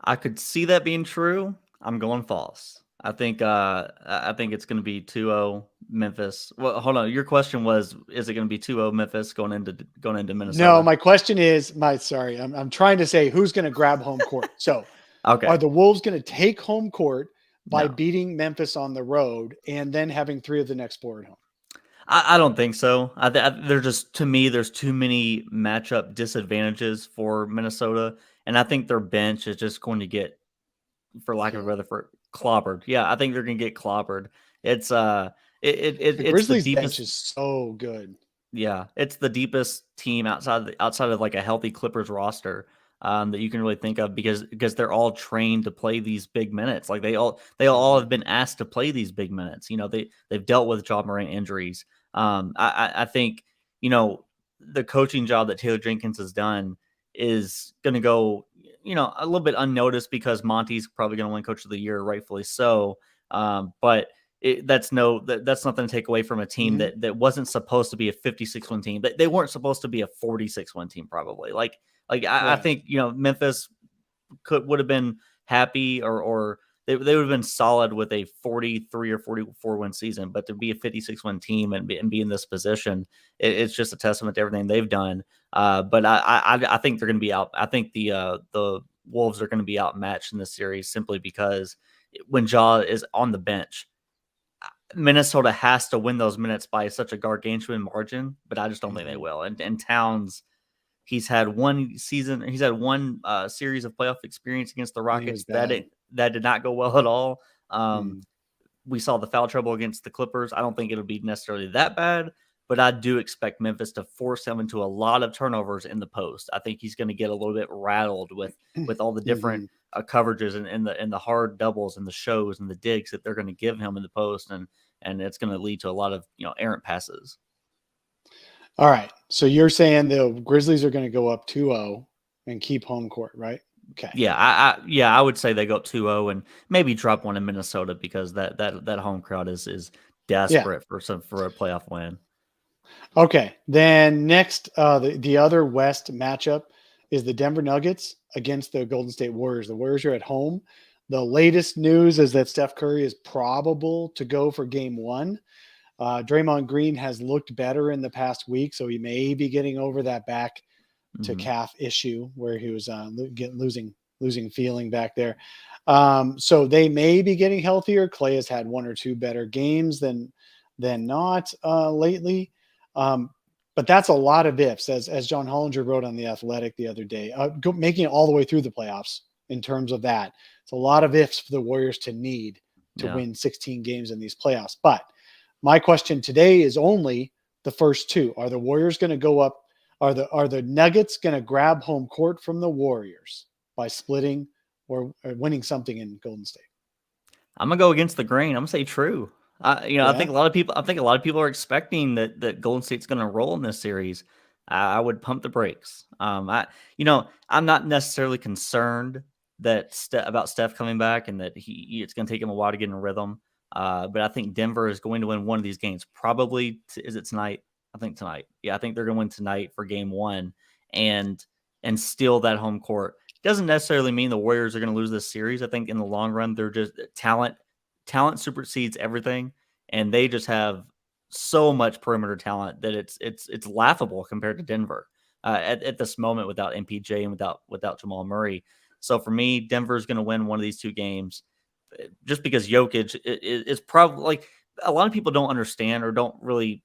I could see that being true. I'm going false. I think it's going to be 2-0 Memphis. Well, hold on. Your question was, is it going to be 2-0 Memphis going into Minnesota? No, my question is, I'm trying to say who's going to grab home court. So okay. Are the Wolves going to take home court by beating Memphis on the road and then having 3 of the next 4 at home? I don't think so. They're just, to me, there's too many matchup disadvantages for Minnesota. And I think their bench is just going to get, for lack of a better word, clobbered. Yeah, I think they're going to get clobbered. It's the Grizzlies' deepest bench is so good. Yeah, it's the deepest team outside of like a healthy Clippers roster that you can really think of because they're all trained to play these big minutes. Like they all have been asked to play these big minutes. They've dealt with Ja Morant injuries. I think the coaching job that Taylor Jenkins has done is going to go a little bit unnoticed because Monty's probably going to win Coach of the Year, rightfully so. But that's nothing to take away from a team that wasn't supposed to be a 56-win team. They weren't supposed to be a 46-win team, probably. I think Memphis would have been happy or they would have been solid with a 43 or 44-win season. But to be a 56-win team and be in this position, it's just a testament to everything they've done. But I think they're going to be out. I think the Wolves are going to be outmatched in this series simply because when Ja is on the bench, Minnesota has to win those minutes by such a gargantuan margin, but I just don't think they will. And Towns, he's had one series of playoff experience against the Rockets that did not go well at all. We saw the foul trouble against the Clippers. I don't think it'll be necessarily that bad, but I do expect Memphis to force him into a lot of turnovers in the post. I think he's going to get a little bit rattled with all the different coverages and the hard doubles and the shows and the digs that they're going to give him in the post, and it's going to lead to a lot of errant passes. All right, so you're saying the Grizzlies are going to go up 2-0 and keep home court, right? Okay. Yeah, I would say they go up 2-0 and maybe drop one in Minnesota because that home crowd is desperate for a playoff win. Okay, then next, the other West matchup is the Denver Nuggets against the Golden State Warriors. The Warriors are at home. The latest news is that Steph Curry is probable to go for game 1. Draymond Green has looked better in the past week, so he may be getting over that back to calf issue where he was losing feeling back there. So they may be getting healthier. Clay has had 1 or 2 better games than not lately. But that's a lot of ifs, as John Hollinger wrote on The Athletic the other day, making it all the way through the playoffs in terms of that. It's a lot of ifs for the Warriors to need to win 16 games in these playoffs. But my question today is only the first 2. Are the Warriors going to go up? Are the Nuggets going to grab home court from the Warriors by splitting or winning something in Golden State? I'm gonna go against the grain. I'm gonna say true. I think a lot of people are expecting that Golden State's going to roll in this series. I would pump the brakes. I'm not necessarily concerned about Steph coming back and that it's going to take him a while to get in a rhythm. But I think Denver is going to win one of these games. Probably is it tonight? I think tonight. Yeah, I think they're going to win tonight for game 1 and steal that home court. Doesn't necessarily mean the Warriors are going to lose this series. I think in the long run, they're just talent supersedes everything, and they just have so much perimeter talent that it's laughable compared to Denver at this moment without MPJ and without Jamal Murray. So for me, Denver's going to win one of these 2 games, just because Jokic is probably, like, a lot of people don't understand or don't really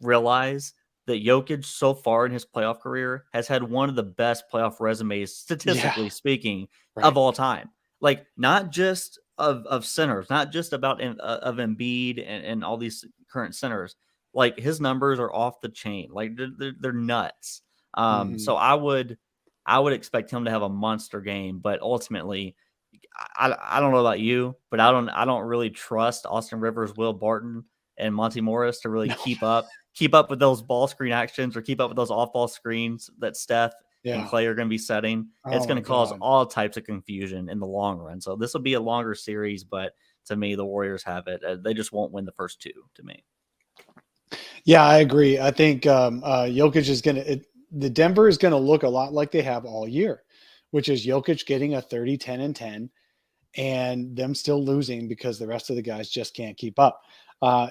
realize that Jokic so far in his playoff career has had one of the best playoff resumes, statistically speaking, of all time. Like, not just of centers, not just about of Embiid and all these current centers. Like, his numbers are off the chain. Like, they're nuts. So I would expect him to have a monster game, but ultimately, I don't know about you, but I don't really trust Austin Rivers, Will Barton, and Monty Morris to really keep up with those ball screen actions or keep up with those off ball screens that Steph and Clay are going to be setting. It's going to cause all types of confusion in the long run. So this will be a longer series, but to me, the Warriors have it. They just won't win the first 2 to me. Yeah, I agree. I think Jokic is the Denver is going to look a lot like they have all year, which is Jokic getting a 30, 10, and 10, and them still losing because the rest of the guys just can't keep up.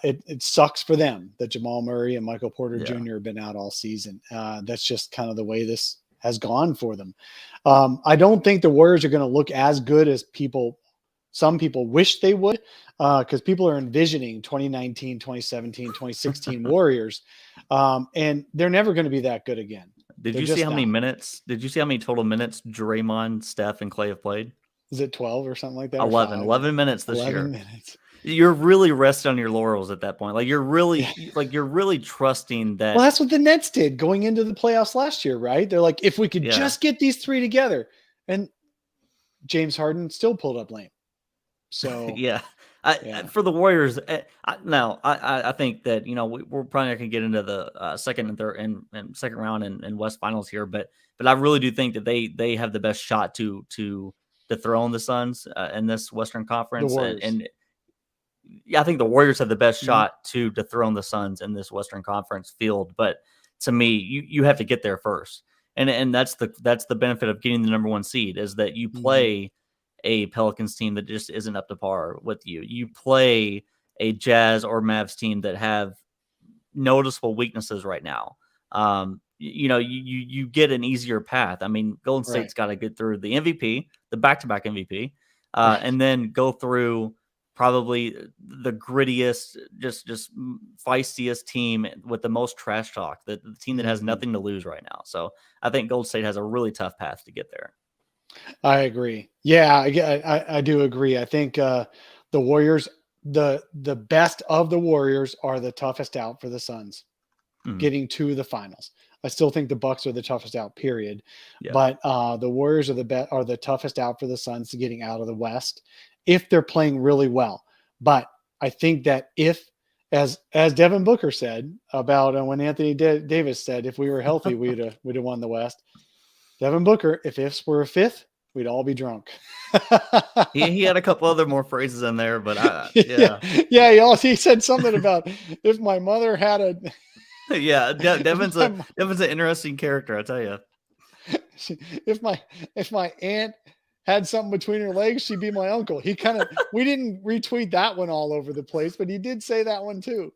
It sucks for them that Jamal Murray and Michael Porter Jr. have been out all season. That's just kind of the way this has gone for them. I don't think the Warriors are going to look as good as some people wish they would, because people are envisioning 2019, 2017, 2016 Warriors, and they're never going to be that good again. Did you see how many total minutes Draymond, Steph, and Clay have played? Is it 12 or something like that? 11 minutes this 11 year. Minutes. You're really resting on your laurels at that point. Like, you're really trusting that. Well, that's what the Nets did going into the playoffs last year, right? They're like, if we could just get these 3 together, and James Harden still pulled up lame. So for the Warriors, I think that we're probably not going to get into the second and third and second round and West Finals here, but I really do think that they have the best shot to dethrone the Suns in this Western Conference, and I think the Warriors have the best shot to dethrone the Suns in this Western Conference field. But to me, you have to get there first, and that's the benefit of getting the number 1 seed, is that you play a Pelicans team that just isn't up to par with you. You play a Jazz or Mavs team that have noticeable weaknesses right now. You get an easier path. I mean, Golden State's got to get through the MVP, the back-to-back MVP, and then go through probably the grittiest, just feistiest team with the most trash talk, the team that has nothing to lose right now. So I think Golden State has a really tough path to get there. I agree. Yeah, I do agree. I think the Warriors, the best of the Warriors, are the toughest out for the Suns getting to the finals. I still think the Bucks are the toughest out, period. Yeah. But the Warriors are the toughest out for the Suns to getting out of the West if they're playing really well. But I think that as Devin Booker said about when Anthony Davis said, if we were healthy, we'd have won the West. Devin Booker, if ifs were a fifth, we'd all be drunk. he had a couple other more phrases in there, but he said something about if my mother had a. Yeah, Devin's an interesting character, I tell you. if my aunt had something between her legs, she'd be my uncle. We didn't retweet that one all over the place, but he did say that one too.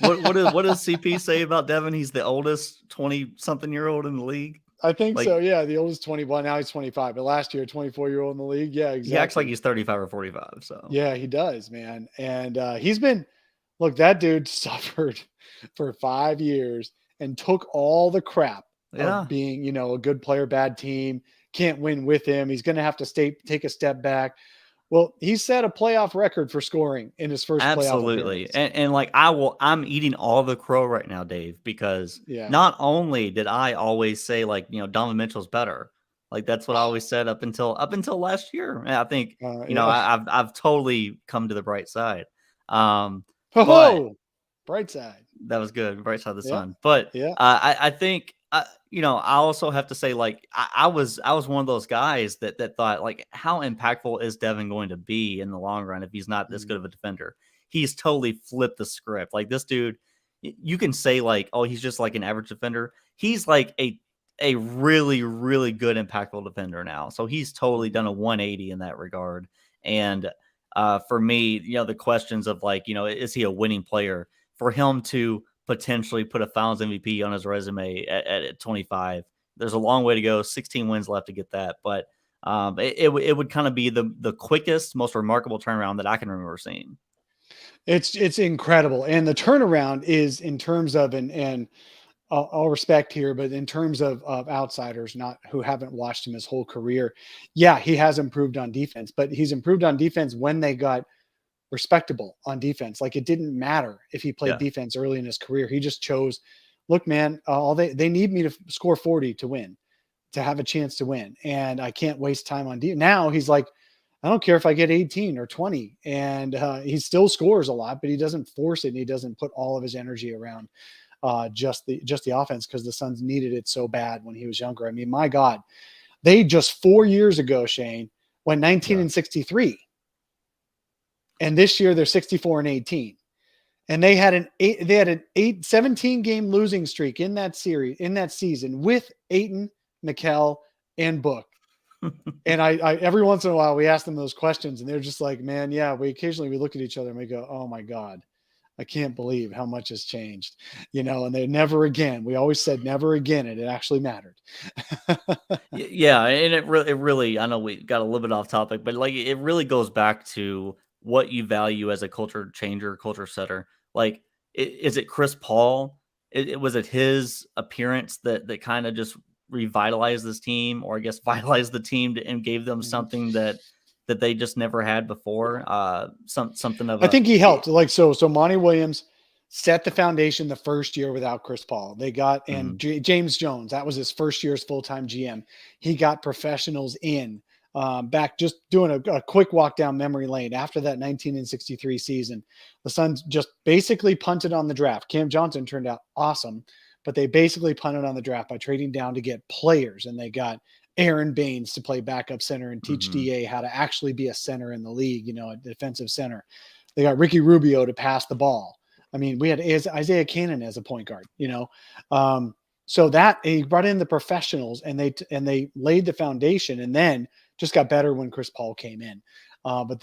What does CP say about Devin? He's the oldest 20-something-year-old in the league. I think so. Yeah, the oldest 21. Now he's 25, but last year 24-year-old in the league. Yeah, exactly. He acts like he's 35 or 45. So yeah, he does, man. And that dude suffered for 5 years and took all the crap of being, a good player, bad team, can't win with him. He's going to have to take a step back. Well, he set a playoff record for scoring in his first absolutely. playoff appearance. And like I'm eating all the crow right now, Dave, because not only did I always say like, Donovan Mitchell's better. Like that's what I always said up until last year. And I think, I've totally come to the bright side. Bright side. That was good. Bright side of the sun. But I think, I also have to say, like, I was one of those guys that thought, like, how impactful is Devin going to be in the long run if he's not this good of a defender? He's totally flipped the script. Like, this dude, you can say, like, oh, he's just like an average defender. He's like a really, really good, impactful defender now. So he's totally done a 180 in that regard. And for me, the questions of, like, is he a winning player? For him to potentially put a Finals MVP on his resume at 25. There's a long way to go. 16 wins left to get that, but it would kind of be the quickest, most remarkable turnaround that I can remember seeing. It's incredible, and the turnaround is in terms of and I'll respect here, but in terms of outsiders, not who haven't watched him his whole career, yeah, he has improved on defense, but he's improved on defense when they got respectable on defense. Like, it didn't matter if he played defense early in his career. He just chose, look, man, they need me to score 40 to win, to have a chance to win. And I can't waste time on defense. Now he's like, I don't care if I get 18 or 20. And he still scores a lot, but he doesn't force it. And he doesn't put all of his energy around just the offense, because the Suns needed it so bad when he was younger. I mean, my God, they just 4 years ago, Shane, went 19-63. And this year they're 64-18, and they had an 17 game losing streak in that season with Ayton, Mikal, and Book. And I every once in a while we ask them those questions, and they're just like, man, yeah, we occasionally look at each other and we go, oh my God, I can't believe how much has changed, and they're never again. We always said never again, and it actually mattered. Yeah. And it really, I know we got a little bit off topic, but like, it really goes back to what you value as a culture changer, culture setter. Like, is it Chris Paul? Was it his appearance that kind of just revitalized this team, or I guess vitalized the team and gave them something that they just never had before? Something of I think he helped. Like, so Monty Williams set the foundation the first year without Chris Paul. They got, and James Jones, that was his first year as full-time GM. He got professionals in. Back, just doing a quick walk down memory lane after that 1963 season, the Suns just basically punted on the draft. Cam Johnson turned out awesome, but they basically punted on the draft by trading down to get players, and they got Aaron Baines to play backup center and teach DA how to actually be a center in the league, a defensive center. They got Ricky Rubio to pass the ball. I mean, we had Isaiah Cannon as a point guard, so that he brought in the professionals, and they laid the foundation, and then just got better when Chris Paul came in. But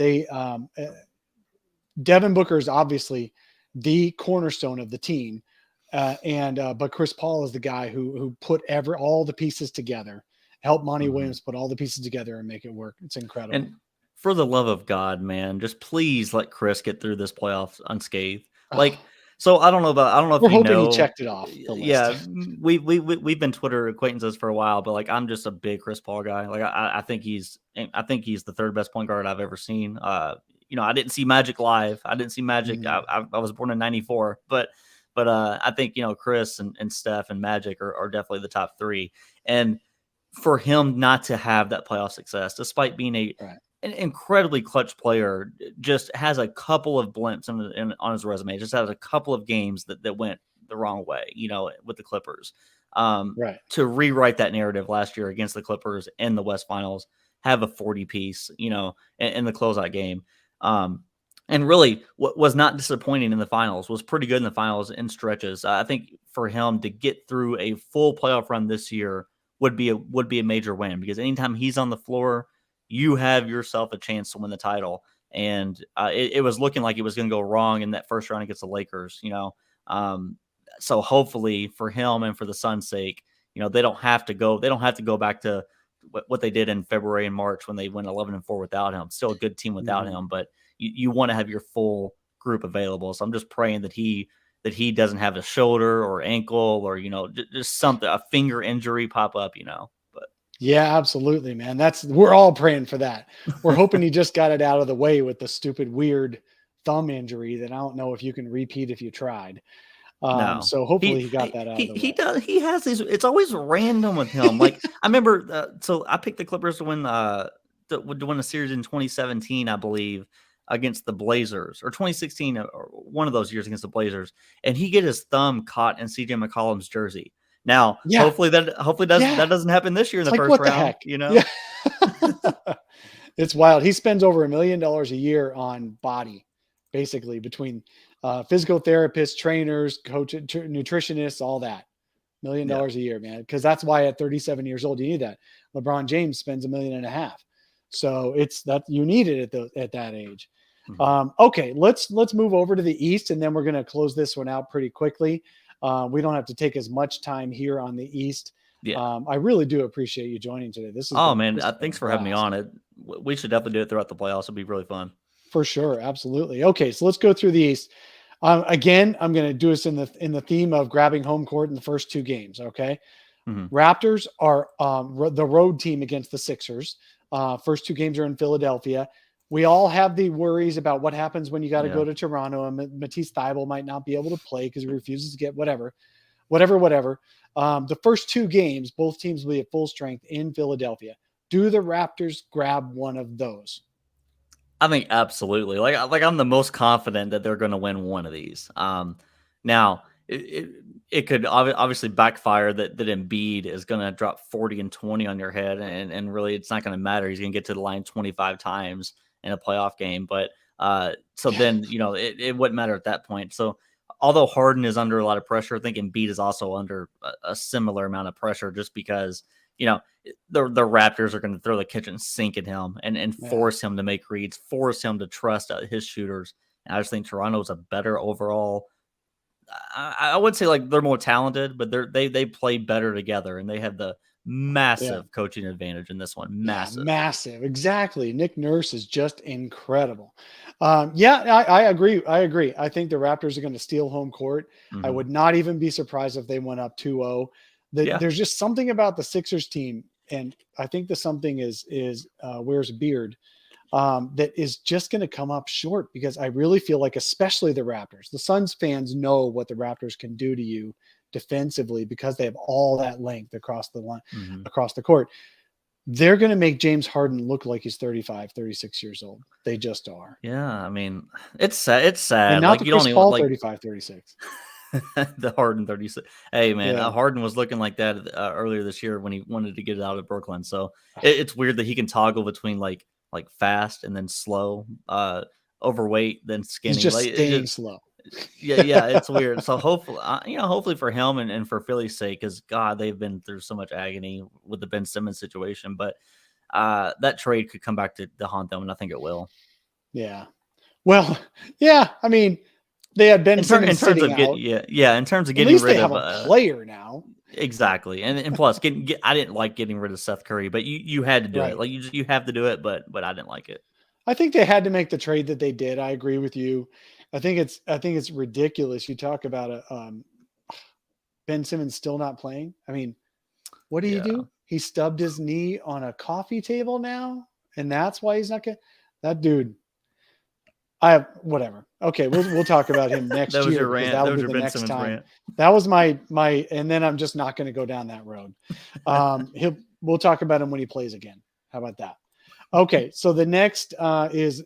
Devin Booker is obviously the cornerstone of the team. But Chris Paul is the guy who put all the pieces together, helped Monty Williams put all the pieces together and make it work. It's incredible. And for the love of God, man, just please let Chris get through this playoffs unscathed. So I don't know if we're you hoping know. he checked it off. The list. Yeah, we've been Twitter acquaintances for a while, but like, I'm just a big Chris Paul guy. Like, I think he's the third best point guard I've ever seen. I didn't see Magic live. I didn't see Magic. I was born in '94, but I think Chris and Steph and Magic are definitely the top three. And for him not to have that playoff success, despite being an incredibly clutch player, just has a couple of blimps on his resume. Just has a couple of games that went the wrong way, with the Clippers. To rewrite that narrative last year against the Clippers in the West Finals, have a 40 piece, in the closeout game. And really what was not disappointing in the finals, was pretty good in the finals in stretches. I think for him to get through a full playoff run this year would be a major win, because anytime he's on the floor, you have yourself a chance to win the title. And it was looking like it was going to go wrong in that first round against the Lakers, so hopefully for him and for the Suns' sake, they don't have to go back to what they did in February and March when they went 11-4 without him. Still a good team without him, but you want to have your full group available. So I'm just praying that he doesn't have a shoulder or ankle or, just something, a finger injury pop up, but yeah, absolutely, man. We're all praying for that. We're hoping he just got it out of the way with the stupid, weird thumb injury that I don't know if you can repeat if you tried. No. So hopefully he got that out of the way. He does. He has these. It's always random with him. Like I remember. So I picked the Clippers to win the series in 2017, I believe, against the Blazers, or 2016, or one of those years against the Blazers, and he get his thumb caught in CJ McCollum's jersey. Now, hopefully that doesn't happen this year in the first what round. The heck? Yeah. It's wild. He spends over $1 million a year on body, basically, between physical therapists, trainers, coaches, nutritionists, all that. $1 million a year, man. Because that's why at 37 years old, you need that. LeBron James spends $1.5 million. So it's that you need it at that age. Okay, let's move over to the East, and then we're going to close this one out pretty quickly. We don't have to take as much time here on the East. Yeah. I really do appreciate you joining today. Thanks for having me on it. We should definitely do it throughout the playoffs. It'll be really fun. For sure. Absolutely. Okay. So let's go through the East. Again, I'm going to do this in the theme of grabbing home court in the first two games. Okay. Raptors are the road team against the Sixers. First two games are in Philadelphia. We all have the worries about what happens when you got to go to Toronto, and Matisse Thybulle might not be able to play because he refuses to get whatever. The first two games, both teams will be at full strength in Philadelphia. Do the Raptors grab one of those? I think absolutely. Like I'm the most confident that they're going to win one of these. Now it could obviously backfire that Embiid is going to drop 40 and 20 on your head, and really it's not going to matter. He's going to get to the line 25 times in a playoff game, but then it wouldn't matter at that point. So although Harden is under a lot of pressure, I think Embiid is also under a similar amount of pressure, just because the Raptors are going to throw the kitchen sink at him and force him to make reads, force him to trust his shooters. And I just think Toronto is a better overall. I would say they're more talented, but they play better together, and they have the massive coaching advantage in this one. Massive. Exactly. Nick Nurse is just incredible. I agree. I think the Raptors are going to steal home court. I would not even be surprised if they went up 2-0. There's just something about the Sixers team, and I think the something is wears a beard, that is just going to come up short, because I really feel like, especially the Raptors, the Suns fans know what the Raptors can do to you defensively, because they have all that length across the line, across the court. They're going to make James Harden look like he's 35, 36 years old. They just are. Yeah. I mean, it's sad. It's sad. And not the Chris Paul 35, 36. The Harden 36. Hey man, Harden was looking like that earlier this year when he wanted to get it out of Brooklyn. So it's weird that he can toggle between like fast and then slow, overweight then skinny. He's just staying slow. Yeah, it's weird. So hopefully for him and for Philly's sake, because God, they've been through so much agony with the Ben Simmons situation. But that trade could come back to haunt them, and I think it will. Yeah. Well, yeah. I mean, they had Ben Simmons sitting out. In terms of getting rid of, at least they have a player now. Exactly, and plus, I didn't like getting rid of Seth Curry, but you had to do it. Like you have to do it, but I didn't like it. I think they had to make the trade that they did. I agree with you. I think it's ridiculous. You talk about Ben Simmons still not playing. I mean, what do you do? He stubbed his knee on a coffee table now, and that's why he's not going. That dude. Whatever. Okay, we'll talk about him next year. Was your rant. That was your the Ben next Simmons time. Rant. That was my, and then I'm just not going to go down that road. We'll talk about him when he plays again. How about that? Okay, so the next is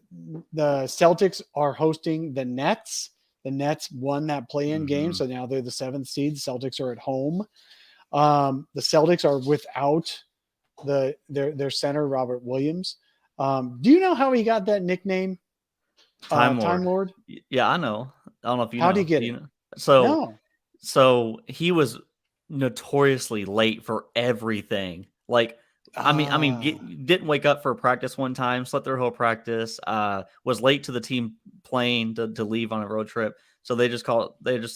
the Celtics are hosting the Nets. The Nets won that play-in game, so now they're the 7th seed. The Celtics are at home. The Celtics are without their center, Robert Williams. Do you know how he got that nickname? Time Lord. Yeah, I know. I don't know if you know. How did he get it? So he was notoriously late for everything. Like, didn't wake up for practice one time, slept their whole practice, was late to the team plane to leave on a road trip. So they just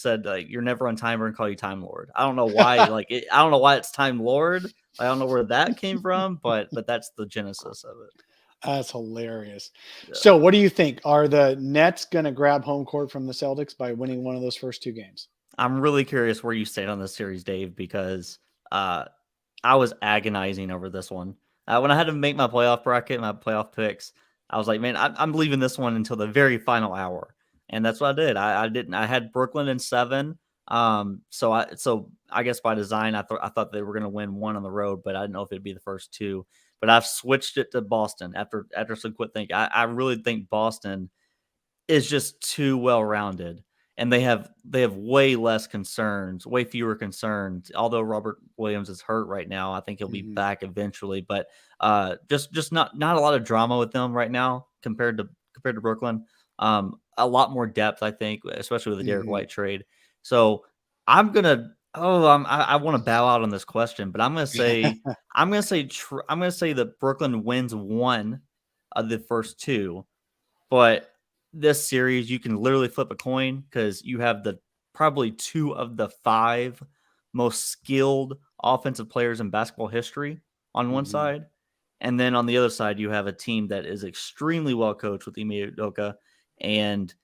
said, you're never on time, and call you Time Lord. I don't know why, I don't know why it's Time Lord. I don't know where that came from, but that's the genesis of it. That's hilarious. Yeah. So what do you think? Are the Nets going to grab home court from the Celtics by winning one of those first 2 games? I'm really curious where you stand on this series, Dave, because I was agonizing over this one. When I had to make my playoff bracket, my playoff picks, I was like, man, I'm leaving this one until the very final hour. And that's what I did. I had Brooklyn in 7. So I guess by design, I thought they were going to win 1 on the road, but I didn't know if it'd be the first 2. But I've switched it to Boston after some quit thinking. I really think Boston is just too well rounded, and they have way less concerns, way fewer concerns. Although Robert Williams is hurt right now, I think he'll be back eventually. But just not a lot of drama with them right now compared to Brooklyn. A lot more depth, I think, especially with the Derek White trade. So I want to bow out on this question, but I'm going to say that Brooklyn wins 1 of the first 2, but this series you can literally flip a coin because you have probably 2 of the 5 most skilled offensive players in basketball history on one side, and then on the other side you have a team that is extremely well coached with Ime Udoka, and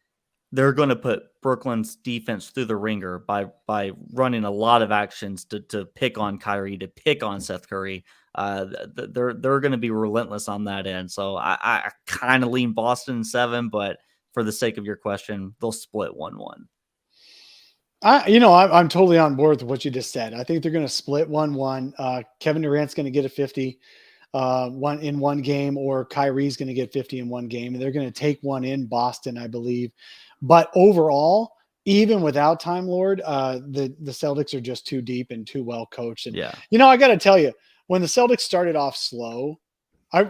they're going to put Brooklyn's defense through the ringer by running a lot of actions to pick on Kyrie, to pick on Seth Curry. They're going to be relentless on that end. So I kind of lean Boston in 7, but for the sake of your question, they'll split 1-1. I'm totally on board with what you just said. I think they're going to split 1-1. Kevin Durant's going to get a 50 in one game, or Kyrie's going to get 50 in one game, and they're going to take one in Boston, I believe. But overall, even without Time Lord, the Celtics are just too deep and too well coached. And I got to tell you, when the Celtics started off slow,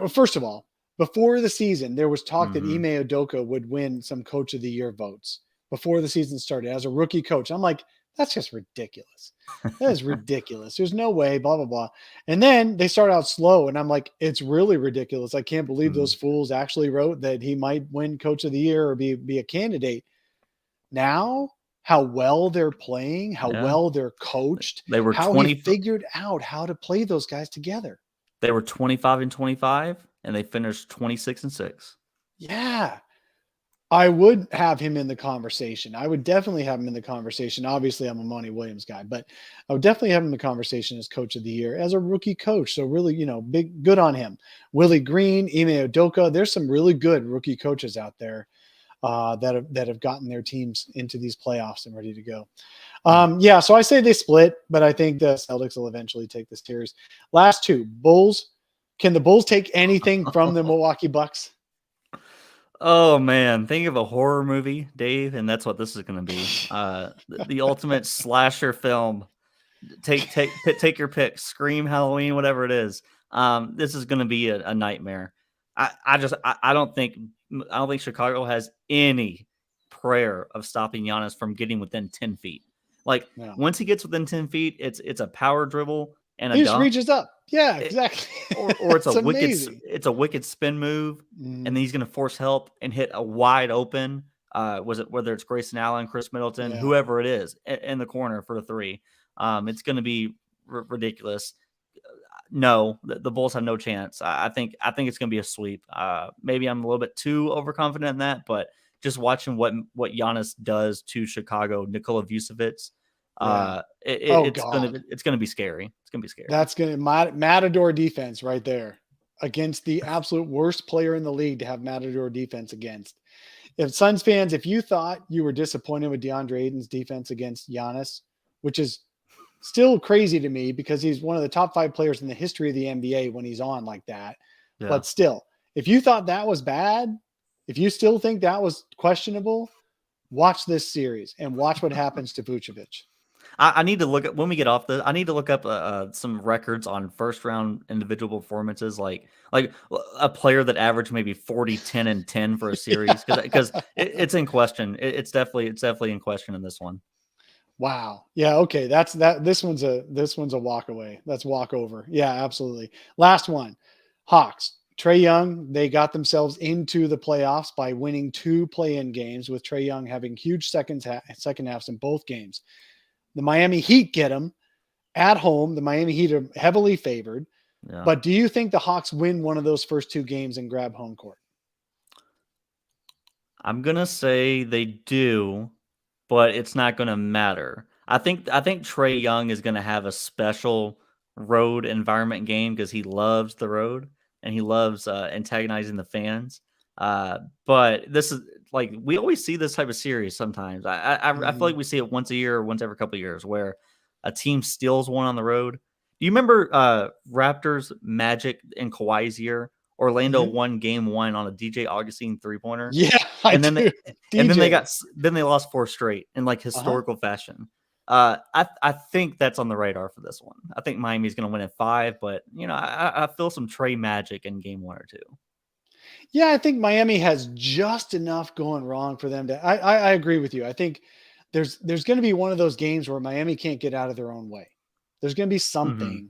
first of all, before the season, there was talk that Ime Udoka would win some Coach of the Year votes before the season started as a rookie coach. I'm like, that's just ridiculous. That is ridiculous. There's no way, blah, blah, blah. And then they start out slow, and I'm like, it's really ridiculous. I can't believe those fools actually wrote that he might win Coach of the Year or be a candidate. Now, how well they're playing, how well they're coached, he figured out how to play those guys together. They were 25-25, and they finished 26-6. Yeah. I would have him in the conversation. I would definitely have him in the conversation. Obviously, I'm a Monty Williams guy, but I would definitely have him in the conversation as Coach of the Year, as a rookie coach. So really, good on him. Willie Green, Ime Udoka. There's some really good rookie coaches out there that have gotten their teams into these playoffs and ready to go. So I say they split, but I think the Celtics will eventually take this series. Last 2, Bulls. Can the Bulls take anything from the Milwaukee Bucks? Oh man, think of a horror movie, Dave, and that's what this is going to be. The ultimate slasher film. Take your pick. Scream, Halloween, whatever it is. This is going to be a nightmare. I don't think Chicago has any prayer of stopping Giannis from getting within 10 feet. Once he gets within 10 feet, it's a power dribble and a he dunk. just reaches up. Yeah, exactly. Or it's a wicked spin move, and then he's going to force help and hit a wide open. Whether it's Grayson Allen, Chris Middleton, whoever it is in the corner for a 3. It's going to be ridiculous. No, the Bulls have no chance. I think it's going to be a sweep. Maybe I'm a little bit too overconfident in that, but just watching what Giannis does to Chicago, Nikola Vucevic, it's gonna be scary. It's gonna be scary. That's gonna Matador defense right there against the absolute worst player in the league to have Matador defense against. If Suns fans, if you thought you were disappointed with DeAndre Ayton's defense against Giannis, which is still crazy to me because he's one of the top 5 players in the history of the NBA when he's on like that. Yeah. But still, if you thought that was bad, if you still think that was questionable, watch this series and watch what happens to Vucevic. I need to look at, when we get off I need to look up some records on first round individual performances, like a player that averaged maybe 40, 10, and 10 for a series, because it's in question. It's definitely in question in this one. Wow. Yeah. Okay. That's that. This one's a walk away. That's walk over. Yeah, absolutely. Last one. Hawks. Trae Young. They got themselves into the playoffs by winning 2 play-in games, with Trae Young having huge second halves in both games. The Miami Heat get them at home. The Miami Heat are heavily favored. Yeah. But do you think the Hawks win one of those first 2 games and grab home court? I'm gonna say they do, but it's not gonna matter. I think Trae Young is gonna have a special road environment game because he loves the road and he loves antagonizing the fans. But this is like we always see this type of series sometimes. I feel like we see it once a year or once every couple of years where a team steals one on the road. Do you remember Raptors Magic in Kawhi's year? Orlando won game 1 on a DJ Augustine 3-pointer. Yeah, I And then do. and then DJ. they lost 4 straight in like historical fashion. I think that's on the radar for this one. I think Miami's going to win in 5, but I feel some Trey magic in game 1 or 2. Yeah, I think Miami has just enough going wrong for them to. I agree with you. I think there's going to be one of those games where Miami can't get out of their own way. There's going to be something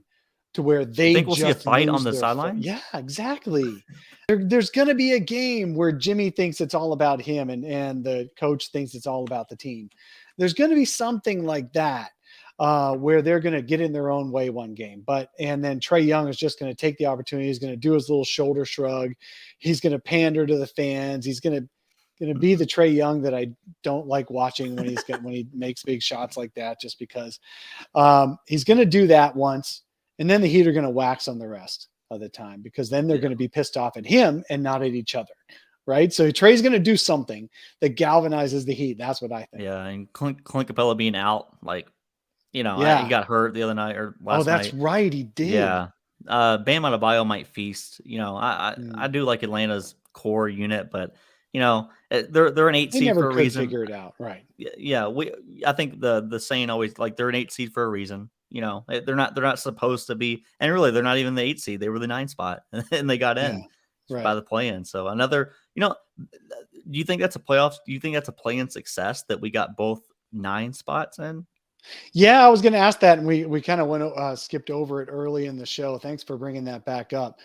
to where they think we'll see a just fight lose on the their sidelines? Yeah, exactly. There's going to be a game where Jimmy thinks it's all about him and the coach thinks it's all about the team. There's going to be something like that where they're going to get in their own way one game. And then Trae Young is just going to take the opportunity. He's going to do his little shoulder shrug. He's going to pander to the fans. He's going to be the Trae Young that I don't like watching when he makes big shots like that, just because he's going to do that once. And then the Heat are going to wax on the rest of the time, because then they're going to be pissed off at him and not at each other. Right. So Trey's going to do something that galvanizes the Heat. That's what I think. Yeah. And Clint Capella being out, like, he got hurt the other night or last night. Oh, that's right. He did. Yeah. Bam Adebayo might feast. I do like Atlanta's core unit, but they're an 8 seed for a reason. Figure it out. Right. Yeah. I think the saying always, like, they're an 8 seed for a reason. They're not supposed to be, and really they're not even the 8 seed. They were the 9 spot and they got in by the play-in. So another, do you think that's a playoffs? Do you think that's a play-in success that we got both 9 spots in? Yeah, I was going to ask that, and we kind of skipped over it early in the show. Thanks for bringing that back up.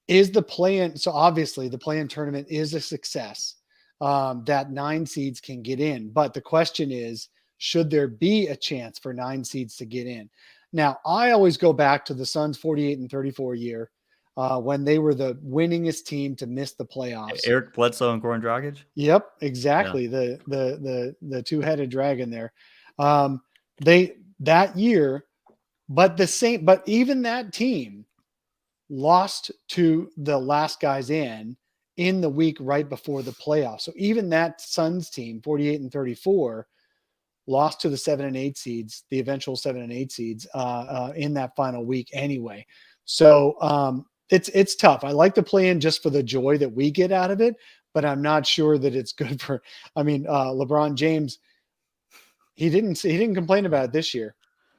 Is the play-in? So obviously the play-in tournament is a success that 9 seeds can get in. But the question is, should there be a chance for 9 seeds to get in? Now, I always go back to the Suns 48-34 year when they were the winningest team to miss the playoffs. Eric Bledsoe and Goran Dragic. Yep, exactly. Yeah. The two-headed dragon there. That year, but even that team lost to the last guys in the week right before the playoffs. So even that Suns team, 48-34, lost to the 7 and 8 seeds, the eventual 7 and 8 seeds in that final week anyway. So it's tough. I like to play in just for the joy that we get out of it, but I'm not sure that it's good for, LeBron James, he didn't complain about it this year,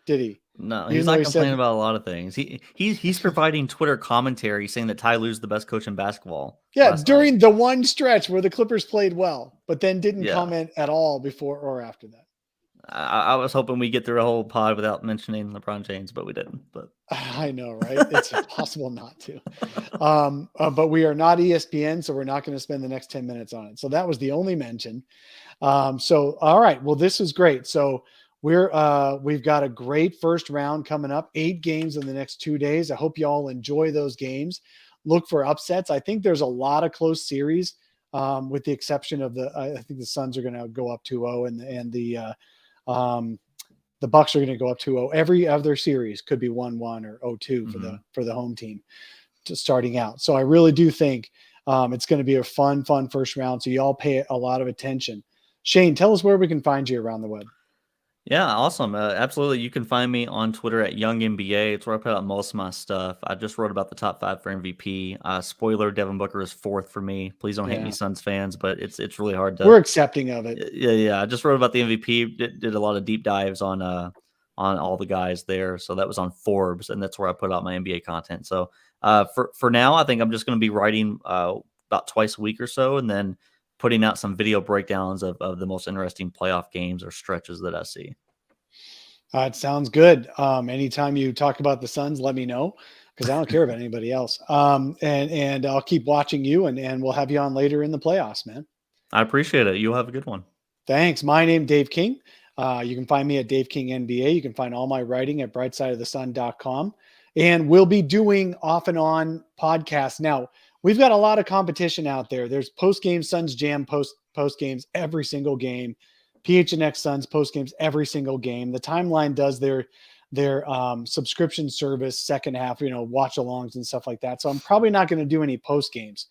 did he? No, he's not complaining about a lot of things. He's providing Twitter commentary saying that Ty Lue's the best coach in basketball. Yeah, during the one stretch where the Clippers played well, but then didn't comment at all before or after that. I was hoping we get through a whole pod without mentioning LeBron James, but we didn't. But I know, right? It's impossible not to. But we are not ESPN, so we're not going to spend the next 10 minutes on it. So that was the only mention. So all right, well, this is great. So we've got a great first round coming up. 8 games in the next 2 days. I hope you all enjoy those games. Look for upsets. I think there's a lot of close series, with the exception of I think the Suns are going to go up 2-0 and the Bucks are going to go up 2-0. Every other series could be 1-1 or 0-2 for the home team to starting out. So I really do think it's going to be a fun first round. So you all pay a lot of attention. Shane, tell us where we can find you around the web. Yeah, awesome. Absolutely. You can find me on Twitter at YoungNBA. It's where I put out most of my stuff. I just wrote about the top 5 for MVP. Spoiler, Devin Booker is 4th for me. Please don't hate me, Suns fans, but it's really hard to. We're accepting of it. Yeah. I just wrote about the MVP. Did a lot of deep dives on all the guys there. So that was on Forbes, and that's where I put out my NBA content. So for now, I think I'm just going to be writing about twice a week or so, and then putting out some video breakdowns of the most interesting playoff games or stretches that I see. It sounds good. Anytime you talk about the Suns, let me know because I don't care about anybody else. And I'll keep watching you, and we'll have you on later in the playoffs, man. I appreciate it. You'll have a good one. Thanks. My name Dave King. You can find me at Dave King NBA. You can find all my writing at brightsideofthesun.com. And we'll be doing off and on podcasts. Now, we've got a lot of competition out there. There's post-game Suns Jam post games every single game. PHNX Suns post games every single game. The Timeline does their subscription service second half, watch alongs and stuff like that. So I'm probably not going to do any post games.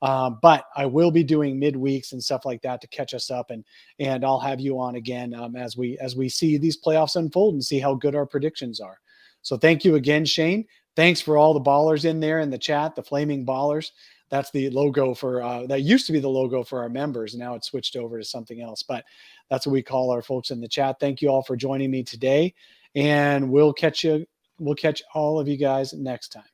But I will be doing midweeks and stuff like that to catch us up, and I'll have you on again as we see these playoffs unfold and see how good our predictions are. So thank you again, Shane. Thanks for all the ballers in there in the chat, the Flaming Ballers. That's the logo for that used to be the logo for our members. Now it's switched over to something else, but that's what we call our folks in the chat. Thank you all for joining me today, and we'll catch all of you guys next time.